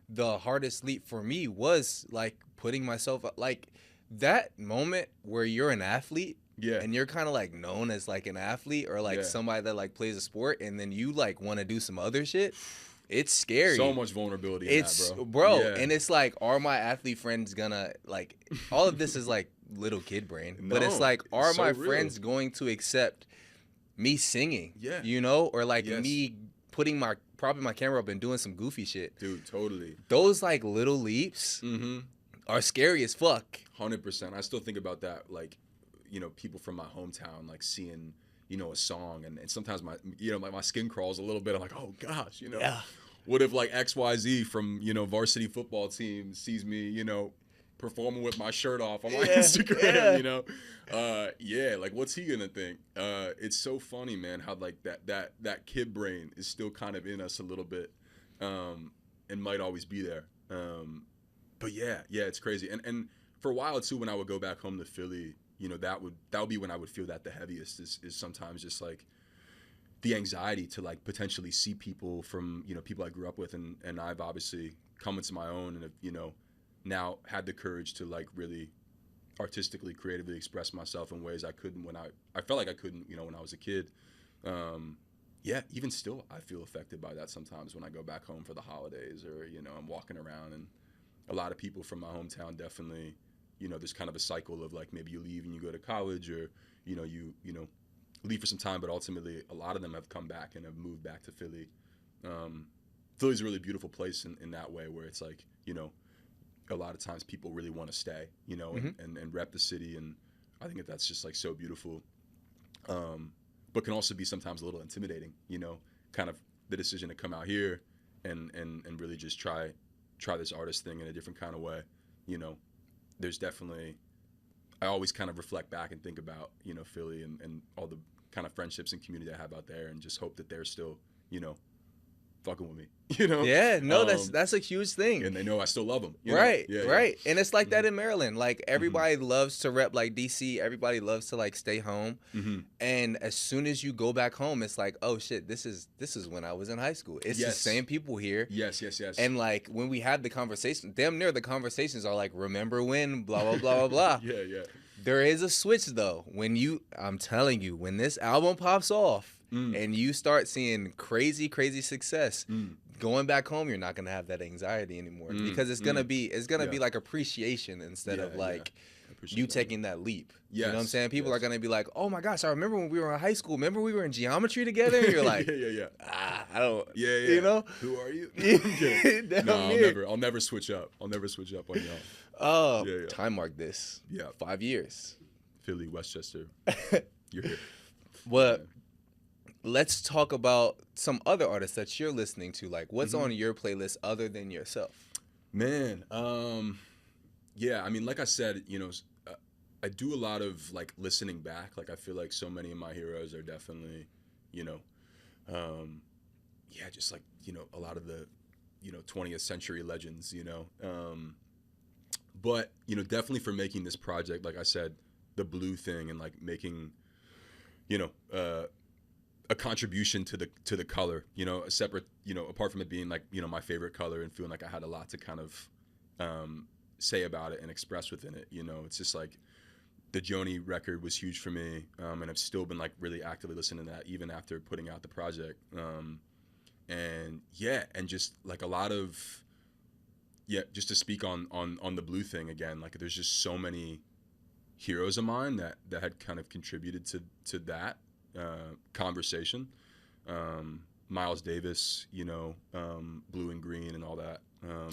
The hardest leap for me was like putting myself, like that moment where you're an athlete. And you're kind of like known as like an athlete or like somebody that like plays a sport, and then you like want to do some other shit. It's scary. So much vulnerability in that, bro. And it's like, are my athlete friends gonna, like, all of this is like little kid brain, but it's like, are my friends going to accept me singing? You know, or like me propping my camera up and doing some goofy shit. Dude, totally. Those like little leaps are scary as fuck. 100%. I still think about that, like, you know, people from my hometown, like seeing, you know, a song, and sometimes my, you know, my skin crawls a little bit. I'm like, oh gosh, you know, what if like XYZ from, you know, varsity football team sees me, you know, performing with my shirt off on my Instagram, you know? Like, what's he gonna think? It's so funny, man, how like that kid brain is still kind of in us a little bit, and might always be there. but yeah, it's crazy. And for a while too, when I would go back home to Philly, you know, that would be when I would feel that the heaviest is sometimes just like the anxiety to like potentially see people from, you know, people I grew up with, and I've obviously come into my own and have, you know, now had the courage to like really artistically, creatively express myself in ways I couldn't when I felt like I couldn't, you know, when I was a kid. Yeah, even still, I feel affected by that sometimes when I go back home for the holidays, or, you know, I'm walking around, and a lot of people from my hometown definitely, you know, there's kind of a cycle of like maybe you leave and you go to college, or, you know, you know, leave for some time, but ultimately a lot of them have come back and have moved back to Philly. Philly's a really beautiful place in that way, where it's like, you know, a lot of times people really want to stay, you know, and rep the city, and I think that's just like so beautiful. But can also be sometimes a little intimidating, you know, kind of the decision to come out here and really just try this artist thing in a different kind of way. You know, there's definitely, I always kind of reflect back and think about, you know, Philly and all the kind of friendships and community I have out there, and just hope that they're still, you know, fucking with me, you know? Yeah, no, that's a huge thing. And they know I still love them. Right, yeah, right. Yeah. And it's like that in Maryland. Like, everybody loves to rep like DC. Everybody loves to like stay home. And as soon as you go back home, it's like, oh shit, this is when I was in high school. It's the same people here. Yes. And like when we have the conversation, damn near the conversations are like, remember when, blah, blah, blah, blah, blah. Yeah. There is a switch though. I'm telling you, when this album pops off, and you start seeing crazy success, going back home, you're not gonna have that anxiety anymore, because it's gonna be like appreciation instead of like you taking that leap. You know what I'm saying? People are gonna be like, oh my gosh, I remember when we were in high school. Remember we were in geometry together? And you're like, I don't. Yeah. You know? Who are you? No, I'll never switch up. On y'all. Oh, time mark this. Yeah, 5 years. Philly, Westchester. You're here. What? Let's talk about some other artists that you're listening to. Like, what's on your playlist other than yourself? Man, yeah, I mean, like I said, you know, I do a lot of like listening back. Like, I feel like so many of my heroes are definitely, you know, just like, you know, a lot of the, you know, 20th century legends, you know. But, you know, definitely for making this project, like I said, the blue thing, and like making, you know, a contribution to the color, you know, a separate, you know, apart from it being like, you know, my favorite color, and feeling like I had a lot to kind of say about it and express within it. You know, it's just like the Joni record was huge for me, and I've still been like really actively listening to that even after putting out the project. And just like a lot of, just to speak on the blue thing again, like there's just so many heroes of mine that had kind of contributed to that conversation. Miles Davis, you know, Blue and Green and all that.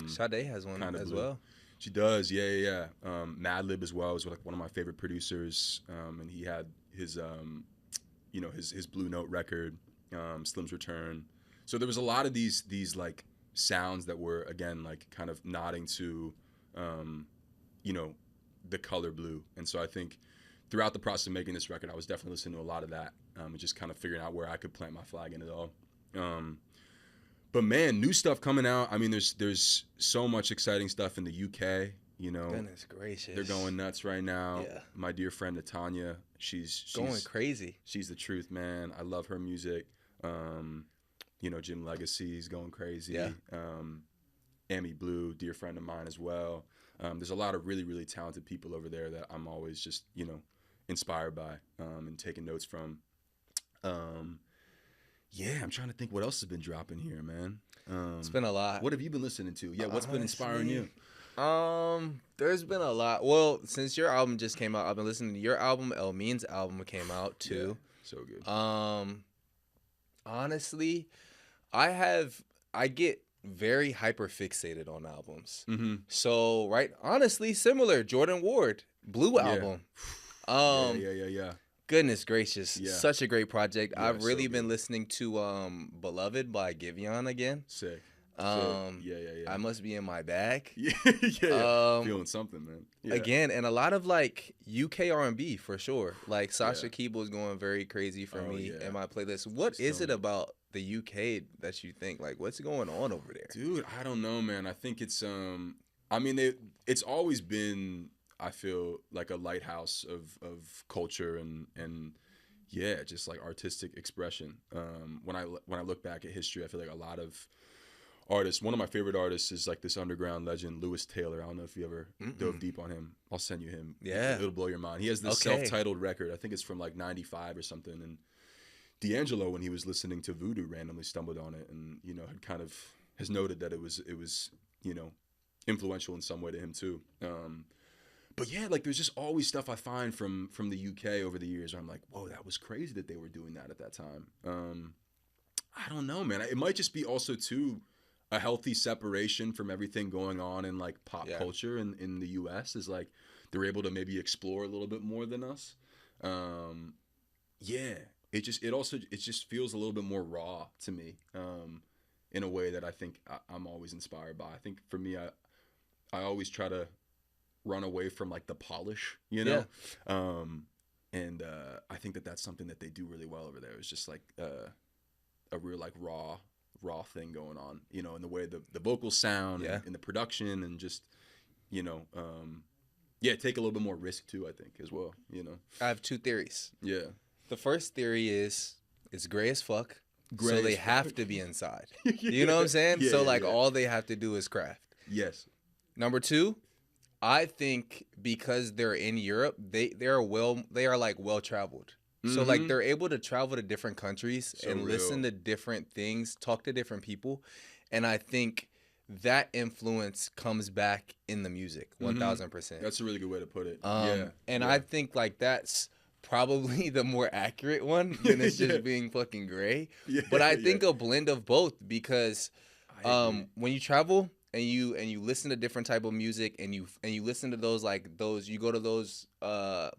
Sade has one as well. She does, yeah. Madlib as well is like one of my favorite producers, and he had his, you know, his Blue Note record, Slim's Return. So there was a lot of these like sounds that were, again, like kind of nodding to, you know, the color blue. And so I think throughout the process of making this record, I was definitely listening to a lot of that, and just kind of figuring out where I could plant my flag in it all. But man, new stuff coming out. I mean, there's so much exciting stuff in the UK. You know, goodness gracious, they're going nuts right now. Yeah. My dear friend Natanya, she's going crazy. She's the truth, man. I love her music. You know, Jim Legacy's going crazy. Yeah. Amy Blue, dear friend of mine as well. There's a lot of really, really talented people over there that I'm always just, you know, inspired by, and taking notes from. I'm trying to think what else has been dropping here, man. It's been a lot. What have you been listening to? Yeah, what's been inspiring you? There's been a lot. Well, since your album just came out, I've been listening to your album. El Mean's album came out too. Yeah, so good. Honestly, I get very hyper fixated on albums. So, honestly, similar. Jordan Ward, Blue album. Yeah. Goodness gracious, such a great project. Yeah, I've really been listening to Beloved by Giveon again. Sick. I must be in my bag. Feeling something, man. Yeah. Again, and a lot of like UK R&B for sure. Like Sasha Keeble is going very crazy for me in my playlist. What is it about the UK that you think, like, what's going on over there? Dude, I don't know, man. I think it's I mean, it's always been, I feel like, a lighthouse of culture and yeah, just like artistic expression. When I look back at history, I feel like a lot of artists. One of my favorite artists is like this underground legend, Lewis Taylor. I don't know if you ever dove deep on him. I'll send you him. Yeah, it'll blow your mind. He has this self-titled record. I think it's from like '95 or something. And D'Angelo, when he was listening to Voodoo, randomly stumbled on it, and had kind of has noted that it was influential in some way to him too. But yeah, like there's just always stuff I find from the UK over the years where I'm like, whoa, that was crazy that they were doing that at that time. I don't know, man. It might just be also too a healthy separation from everything going on in like pop culture in the US, is like they're able to maybe explore a little bit more than us. Yeah, it just feels a little bit more raw to me, in a way that I think I'm always inspired by. I think for me, I always try to run away from like the polish, and I think that's something that they do really well over there. It's just like a real like raw thing going on, in the way the vocals sound, and the production, and just take a little bit more risk too, I think, as well. I have two theories. Yeah. The first theory is it's gray as fuck, so they have to be inside. Yeah. You know what I'm saying? Yeah, so like all they have to do is craft. Yes. Number two, I think because they're in Europe, they are like well traveled. So like they're able to travel to different countries and listen to different things, talk to different people, and I think that influence comes back in the music 1000%. That's a really good way to put it. I think like that's probably the more accurate one than it's just being fucking gray. Yeah, but I think a blend of both, because when you travel and you listen to different type of music and you listen to those you go to those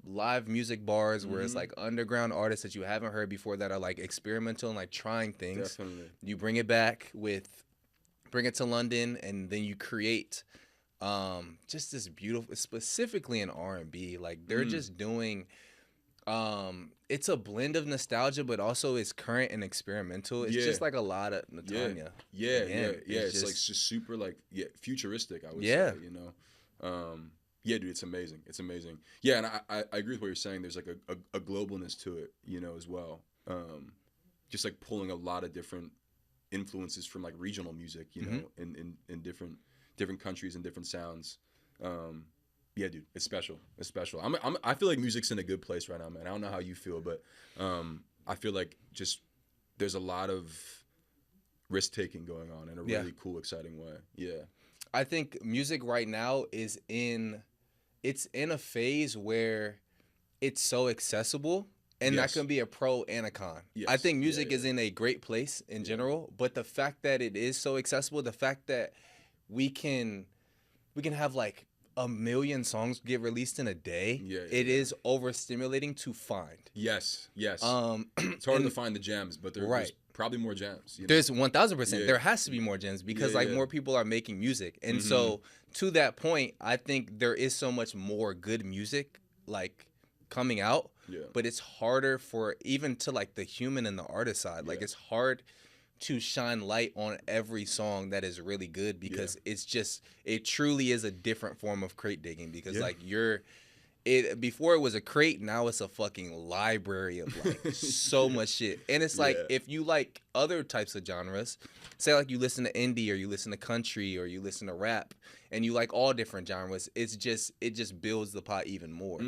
live music bars where it's like underground artists that you haven't heard before that are like experimental and like trying things. Definitely. You bring it to London, and then you create just this beautiful, specifically in R&B, like they're just doing it's a blend of nostalgia, but also it's current and experimental. It's just like a lot of Natanya. Yeah. It's like just super like futuristic, I would say, Yeah, dude, it's amazing. It's amazing. Yeah, and I agree with what you're saying. There's like a globalness to it, as well. Just like pulling a lot of different influences from like regional music, in different countries and different sounds. Yeah, dude, it's special. It's special. I feel like music's in a good place right now, man. I don't know how you feel, but I feel like just there's a lot of risk taking going on in a really cool, exciting way. Yeah, I think music right now is in a phase where it's so accessible, and that can be a pro and a con. Yes. I think music is in a great place in general, but the fact that it is so accessible, the fact that we can have like 1 million songs get released in a day, it is overstimulating to find. Yes. It's hard to find the gems, but there's probably more gems. There's 1000%. There has to be more gems because more people are making music. And so to that point, I think there is so much more good music like coming out, but it's harder for even to like the human and the artist side. Like it's hard to shine light on every song that is really good, because it truly is a different form of crate digging, because like before it was a crate, now it's a fucking library of like so much shit. And it's like if you like other types of genres, say like you listen to indie or you listen to country or you listen to rap and you like all different genres, it just builds the pot even more.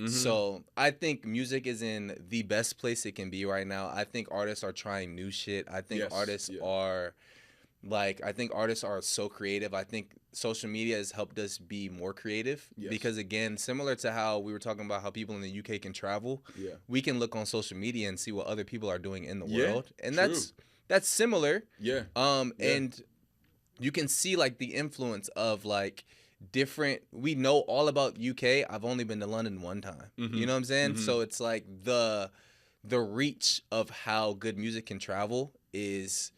So I think music is in the best place it can be right now. I think artists are trying new shit. I think artists are so creative. I think social media has helped us be more creative because, again, similar to how we were talking about how people in the UK can travel, we can look on social media and see what other people are doing in the world. And that's similar. And you can see like the influence of like different, we know all about UK. I've only been to London one time. You know what I'm saying? So it's like the reach of how good music can travel is,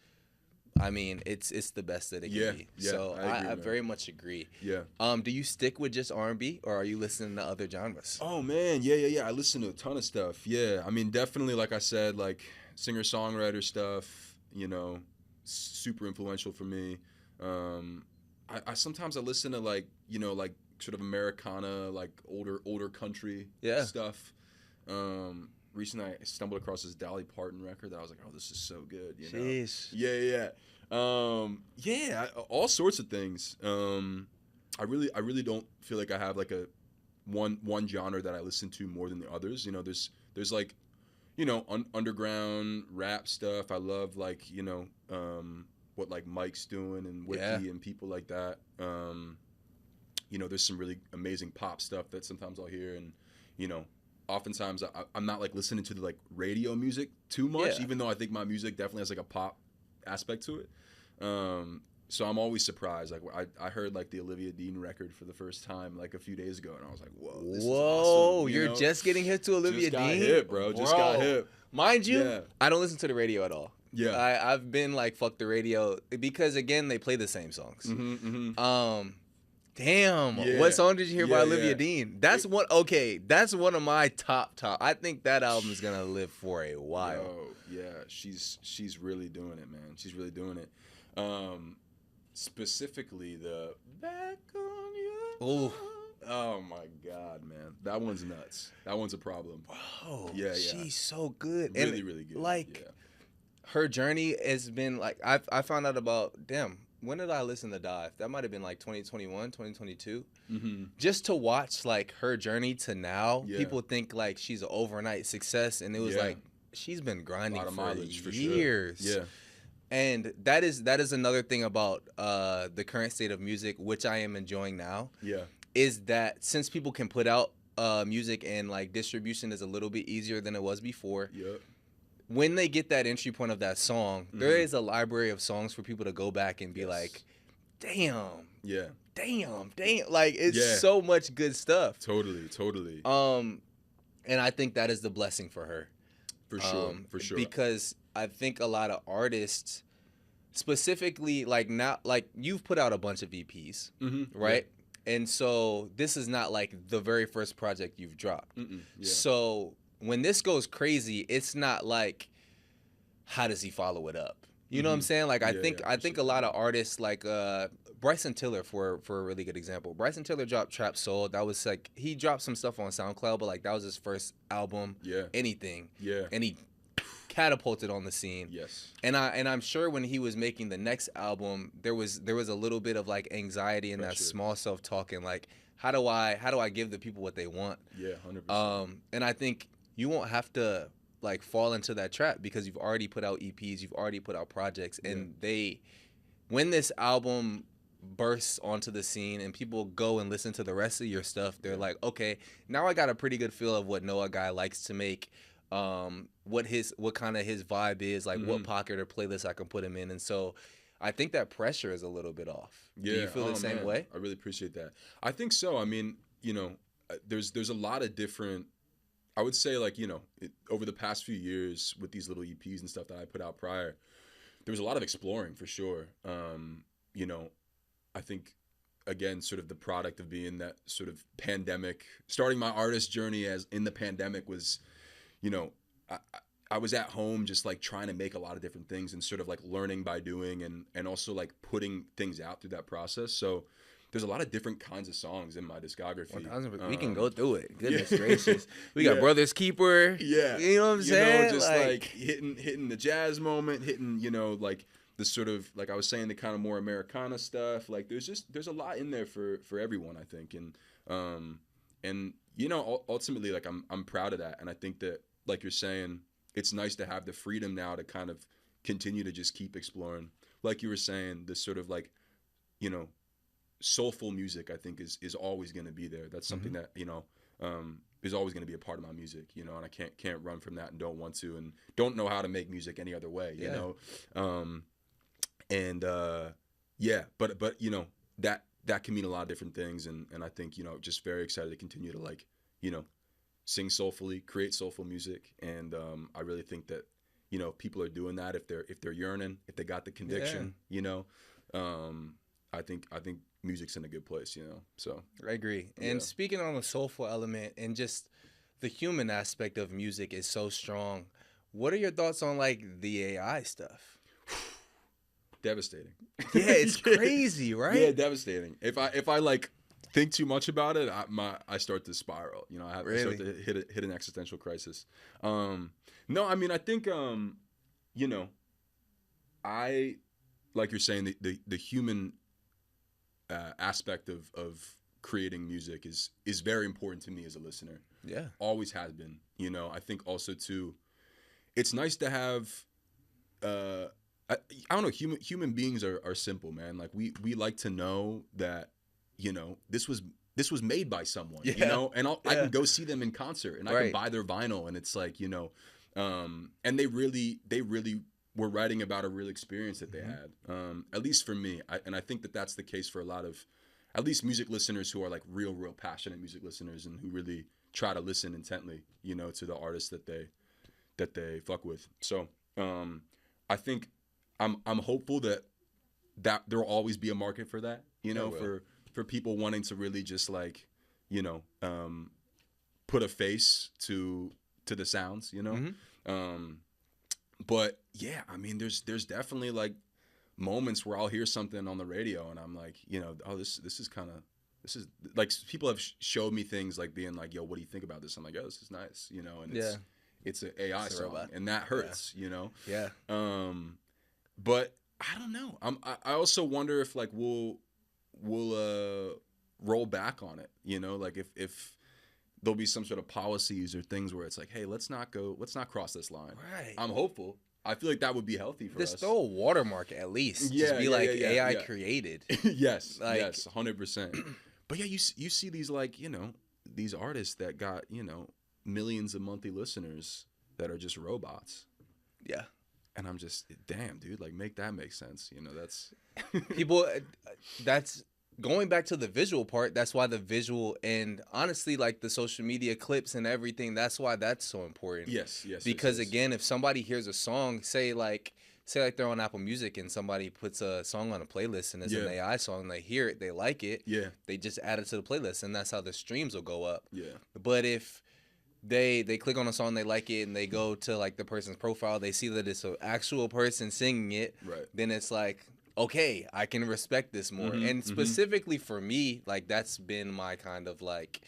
I mean, it's the best that it can be. So I very much agree. Do you stick with just R&B, or are you listening to other genres? Oh man, yeah. I listen to a ton of stuff. Yeah, I mean, definitely, like I said, like singer-songwriter stuff. Super influential for me. I sometimes I listen to like, like sort of Americana, like older country stuff. Recently I stumbled across this Dolly Parton record that I was like, oh, this is so good, Jeez. Yeah. All sorts of things. I really don't feel like I have like a one genre that I listen to more than the others. There's like, underground rap stuff. I love like, what like Mike's doing and Wiki and people like that. There's some really amazing pop stuff that sometimes I'll hear, and oftentimes I'm not like listening to the like radio music too much, even though I think my music definitely has like a pop aspect to it. So I'm always surprised. Like I heard like the Olivia Dean record for the first time like a few days ago, and I was like, "Whoa, this is awesome!" You're just getting hip to Olivia Dean, hip, bro. Just got hip. Mind you, I don't listen to the radio at all. Yeah, I've been like fuck the radio because again they play the same songs. Damn, what song did you hear by Olivia Dean? That's one. Okay, that's one of my top. I think that album is gonna live for a while. Yeah, she's really doing it, man. She's really doing it. Specifically the Back on You. Oh my God, man, that one's nuts. That one's a problem. Bro, she's so good. Really, really good. Like her journey has been like I found out about when did I listen to Dive? That might have been like 2021, 2022. Just to watch like her journey to now, people think like she's an overnight success, and it was like she's been grinding for years. Sure. Yeah. And that is another thing about the current state of music, which I am enjoying now. Yeah. Is that since people can put out music and like distribution is a little bit easier than it was before. Yep. When they get that entry point of that song, there is a library of songs for people to go back and be like, damn. Like, it's so much good stuff. Totally. And I think that is the blessing for her. For sure. Because I think a lot of artists, specifically, like now, like you've put out a bunch of EPs, right? Yeah. And so this is not like the very first project you've dropped. So when this goes crazy, it's not like, how does he follow it up? You know what I'm saying? Like I think a lot of artists like Bryson Tiller for a really good example. Bryson Tiller dropped Trap Soul. That was like he dropped some stuff on SoundCloud, but like that was his first album. Anything. And he catapulted on the scene. Yes. And I'm sure when he was making the next album, there was a little bit of like anxiety and that small self-talk and like how do I give the people what they want? Yeah, 100%. And I think you won't have to like fall into that trap because you've already put out EPs, you've already put out projects, and when this album bursts onto the scene and people go and listen to the rest of your stuff, they're like, okay, now I got a pretty good feel of what Noah Guy likes to make, what kind of his vibe is, like what pocket or playlist I can put him in, and so I think that pressure is a little bit off. Yeah. Do you feel the same way? I really appreciate that. I think so. I mean, there's a lot of different. I would say like, over the past few years with these little EPs and stuff that I put out prior, there was a lot of exploring for sure. I think, again, sort of the product of being that sort of pandemic, starting my artist journey as in the pandemic was, I was at home just like trying to make a lot of different things and sort of like learning by doing and also like putting things out through that process. So there's a lot of different kinds of songs in my discography. We can go through it. Goodness gracious. We got Brother's Keeper. Yeah. You know what I'm saying? Just like hitting the jazz moment, hitting, like the sort of, like I was saying, the kind of more Americana stuff. Like there's a lot in there for everyone, I think. And ultimately, like I'm proud of that. And I think that, like you're saying, it's nice to have the freedom now to kind of continue to just keep exploring. Like you were saying, this sort of like, soulful music, I think is always going to be there. That's something that is always going to be a part of my music, and I can't run from that and don't want to and don't know how to make music any other way, you know. But that can mean a lot of different things, and I think just very excited to continue to like sing soulfully, create soulful music, and I really think that people are doing that if they're yearning, if they got the conviction, I think music's in a good place, so I agree. And speaking on the soulful element and just the human aspect of music is so strong, what are your thoughts on like the AI stuff? Devastating. Yeah, it's crazy, right? Yeah, devastating. If I like think too much about it, I start to spiral. You know, I start to hit an existential crisis. No, I mean, I think you know, I like you're saying the human aspect of creating music is very important to me as a listener. Yeah, always has been. You know, I think also too, it's nice to have. I don't know. Human beings are simple, man. Like we like to know that, you know, this was made by someone. yeah. You know, and I can go see them in concert and I can Right. buy their vinyl, and it's like, you know, and they really were writing about a real experience that they had. At least for me, and I think that that's the case for a lot of, at least music listeners who are like real passionate music listeners and who really try to listen intently, you know, to the artists that they fuck with. So I think I'm hopeful that there'll always be a market for that, you know, for people wanting to really just like, you know, put a face to the sounds, you know. But yeah, I mean, there's definitely like moments where I'll hear something on the radio and I'm like, you know, oh, this is like, people have showed me things like being like, yo, what do you think about this? I'm like, oh, this is nice, you know, and it's an AI song, robot. And that hurts, you know. Yeah. But I don't know. I also wonder if like we'll roll back on it, you know, like if there'll be some sort of policies or things where it's like, hey, let's not cross this line. Right. I'm hopeful. I feel like that would be healthy for us. Just throw a watermark at least. Just be like AI created. Yes, like, yes, 100%. But yeah, you see these like, you know, these artists that got, you know, millions of monthly listeners that are just robots. Yeah. And I'm just, damn, dude, like make that make sense. You know, that's people. That's going back to the visual part. That's why the visual and honestly, like the social media clips and everything. That's why that's so important. Yes. Because again, if somebody hears a song, say like they're on Apple Music and somebody puts a song on a playlist and it's an AI song, they hear it, they like it. Yeah. They just add it to the playlist, and that's how the streams will go up. Yeah. But if they click on a song, they like it, and they go to like the person's profile, they see that it's an actual person singing it, right? Then it's like, okay, I can respect this more. And specifically for me, like that's been my kind of like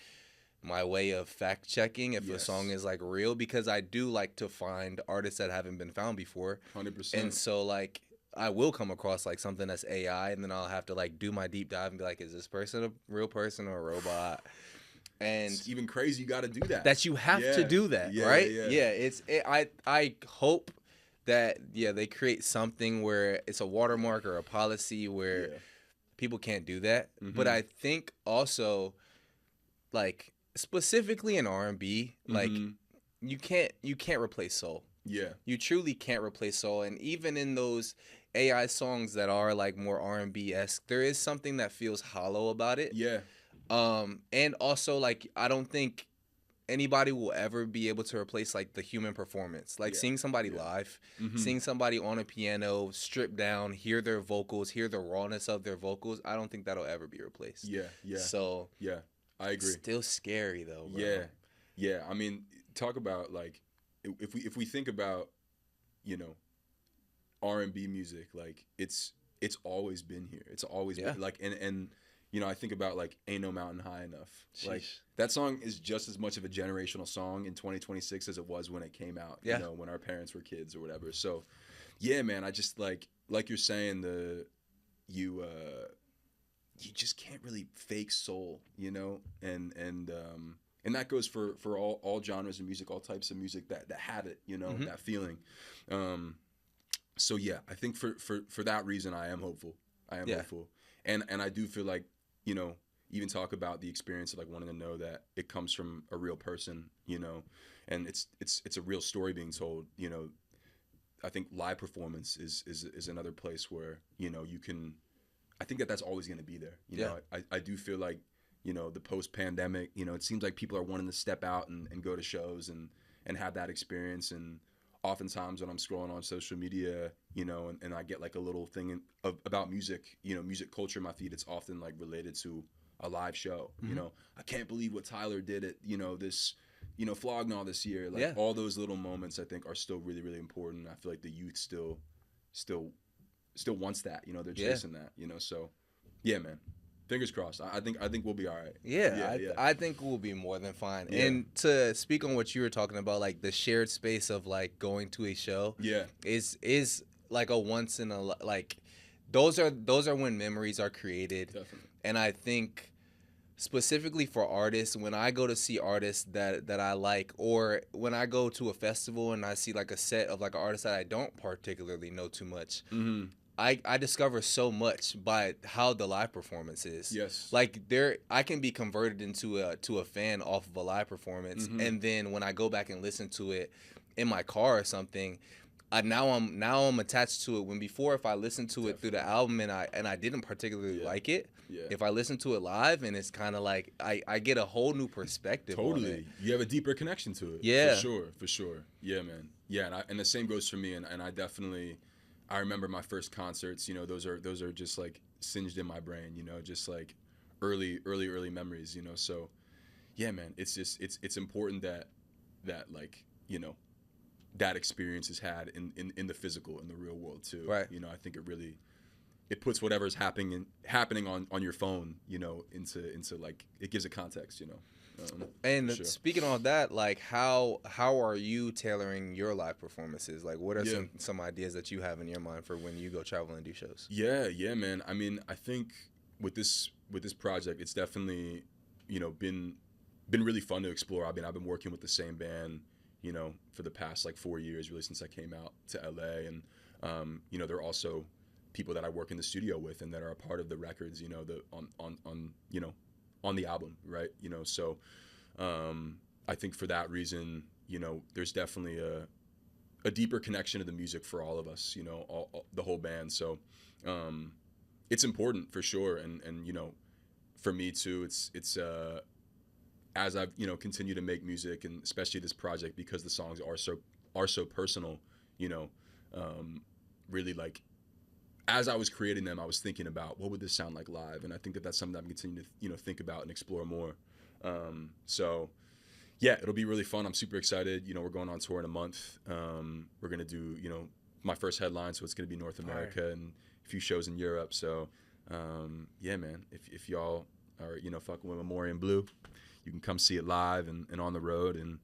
my way of fact checking if a song is like real, because I do like to find artists that haven't been found before. 100%. And so like I will come across like something that's AI, and then I'll have to like do my deep dive and be like, is this person a real person or a robot? And it's even crazy you got to do that. That you have to do that, right? Yeah. I hope that they create something where it's a watermark or a policy where people can't do that. But I think also, like specifically in R&B, like you can't replace soul. Yeah, you truly can't replace soul. And even in those AI songs that are like more R&B-esque, there is something that feels hollow about it. Yeah. And also, like, I don't think anybody will ever be able to replace like the human performance. Like seeing somebody live, seeing somebody on a piano, stripped down, hear their vocals, hear the rawness of their vocals. I don't think that'll ever be replaced. Yeah. So I agree. Still scary though, bro. Yeah. I mean, talk about like if we think about, you know, R&B music, like it's always been here. It's always been like and you know, I think about like Ain't No Mountain High Enough. Sheesh. Like that song is just as much of a generational song in 2026 as it was when it came out, you know, when our parents were kids or whatever. So yeah, man, I just like you're saying, you just can't really fake soul, you know? And that goes for all genres of music, all types of music that had it, you know, that feeling. So yeah, I think for that reason I am hopeful. Hopeful. And I do feel like, you know, even talk about the experience of like wanting to know that it comes from a real person, you know, and it's a real story being told, you know. I think live performance is another place where, you know, you can, I think that's always going to be there. You know, I do feel like, you know, the post-pandemic, you know, it seems like people are wanting to step out and go to shows and have that experience. And oftentimes when I'm scrolling on social media, you know, and I get like a little thing about music, you know, music culture in my feed, it's often like related to a live show. You know, I can't believe what Tyler did at, you know, this, you know, Flognaw this year. Like all those little moments I think are still really, really important. I feel like the youth still still wants that, you know, they're chasing that, you know. So yeah, man, fingers crossed. I think we'll be all right. I think we'll be more than fine. Yeah. And to speak on what you were talking about, like the shared space of like going to a show, is like a once in a like those are when memories are created. Definitely. And I think specifically for artists, when I go to see artists that I like, or when I go to a festival and I see like a set of like an artist that I don't particularly know too much, I discover so much by how the live performance is. Yes. Like I can be converted into a fan off of a live performance, and then when I go back and listen to it in my car or something, now I'm attached to it. When before, if I listened to it through the album and I didn't particularly like it, if I listen to it live and it's kind of like I get a whole new perspective. Totally, on it. You have a deeper connection to it. Yeah, for sure. Yeah, man. Yeah, and the same goes for me. And I definitely. I remember my first concerts, you know, those are just like singed in my brain, you know, just like early memories, you know. So yeah, man, it's just it's important that like, you know, that experience is had in the physical, in the real world too. Right. You know, I think it puts whatever's happening on your phone, you know, into like, it gives it context, you know. And speaking of that, like how are you tailoring your live performances? Like, what are some ideas that you have in your mind for when you go travel and do shows? Yeah, man. I mean, I think with this project, it's definitely, you know, been really fun to explore. I mean, I've been working with the same band, you know, for the past like 4 years, really, since I came out to LA, and you know, they're also people that I work in the studio with and that are a part of the records, you know, on you know, on the album, right? You know, so I think for that reason, you know, there's definitely a deeper connection to the music for all of us, you know, the whole band. So it's important for sure, and you know, for me too, it's as I've, you know, continued to make music, and especially this project, because the songs are so personal, you know, really, like, as I was creating them, I was thinking about what would this sound like live, and I think that's something I'm continuing to, you know, think about and explore more. So yeah, it'll be really fun. I'm super excited. You know, we're going on tour in a month. We're gonna do, you know, my first headline, so it's gonna be North America and a few shows in Europe. So yeah, man, if y'all are, you know, fucking with Memoriam Blue, you can come see it live and on the road, and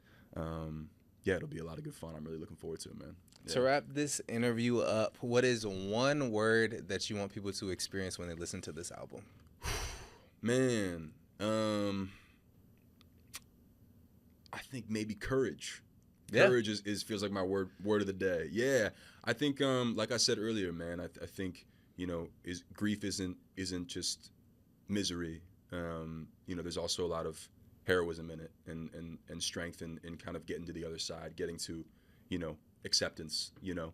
yeah, it'll be a lot of good fun. I'm really looking forward to it, man. Yeah. To wrap this interview up, what is one word that you want people to experience when they listen to this album? Man, I think maybe courage. Yeah. Courage is feels like my word of the day. Yeah, I think like I said earlier, man, I think, you know, grief isn't just misery. You know, there's also a lot of heroism in it, and strength in kind of getting to the other side, getting to, you know, acceptance, you know.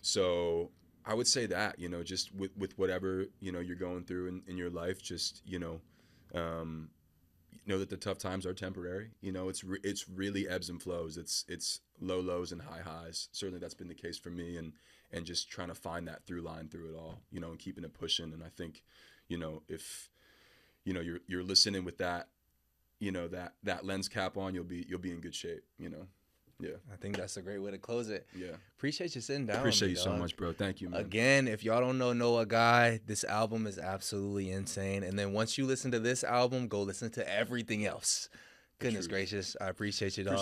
So I would say that, you know, just with whatever, you know, you're going through in your life, just, you know that the tough times are temporary. You know, it's really ebbs and flows. It's low lows and high highs. Certainly that's been the case for me, and just trying to find that through line through it all, you know, and keeping it pushing. And I think, you know, if, you know, you're listening with that, you know, that lens cap on, you'll be in good shape, you know. Yeah, I think that's a great way to close it. Yeah, appreciate you sitting down. Appreciate you so much, bro. Thank you, man. Again, if y'all don't know a guy, this album is absolutely insane. And then once you listen to this album, go listen to everything else. Goodness gracious, I appreciate you, dog.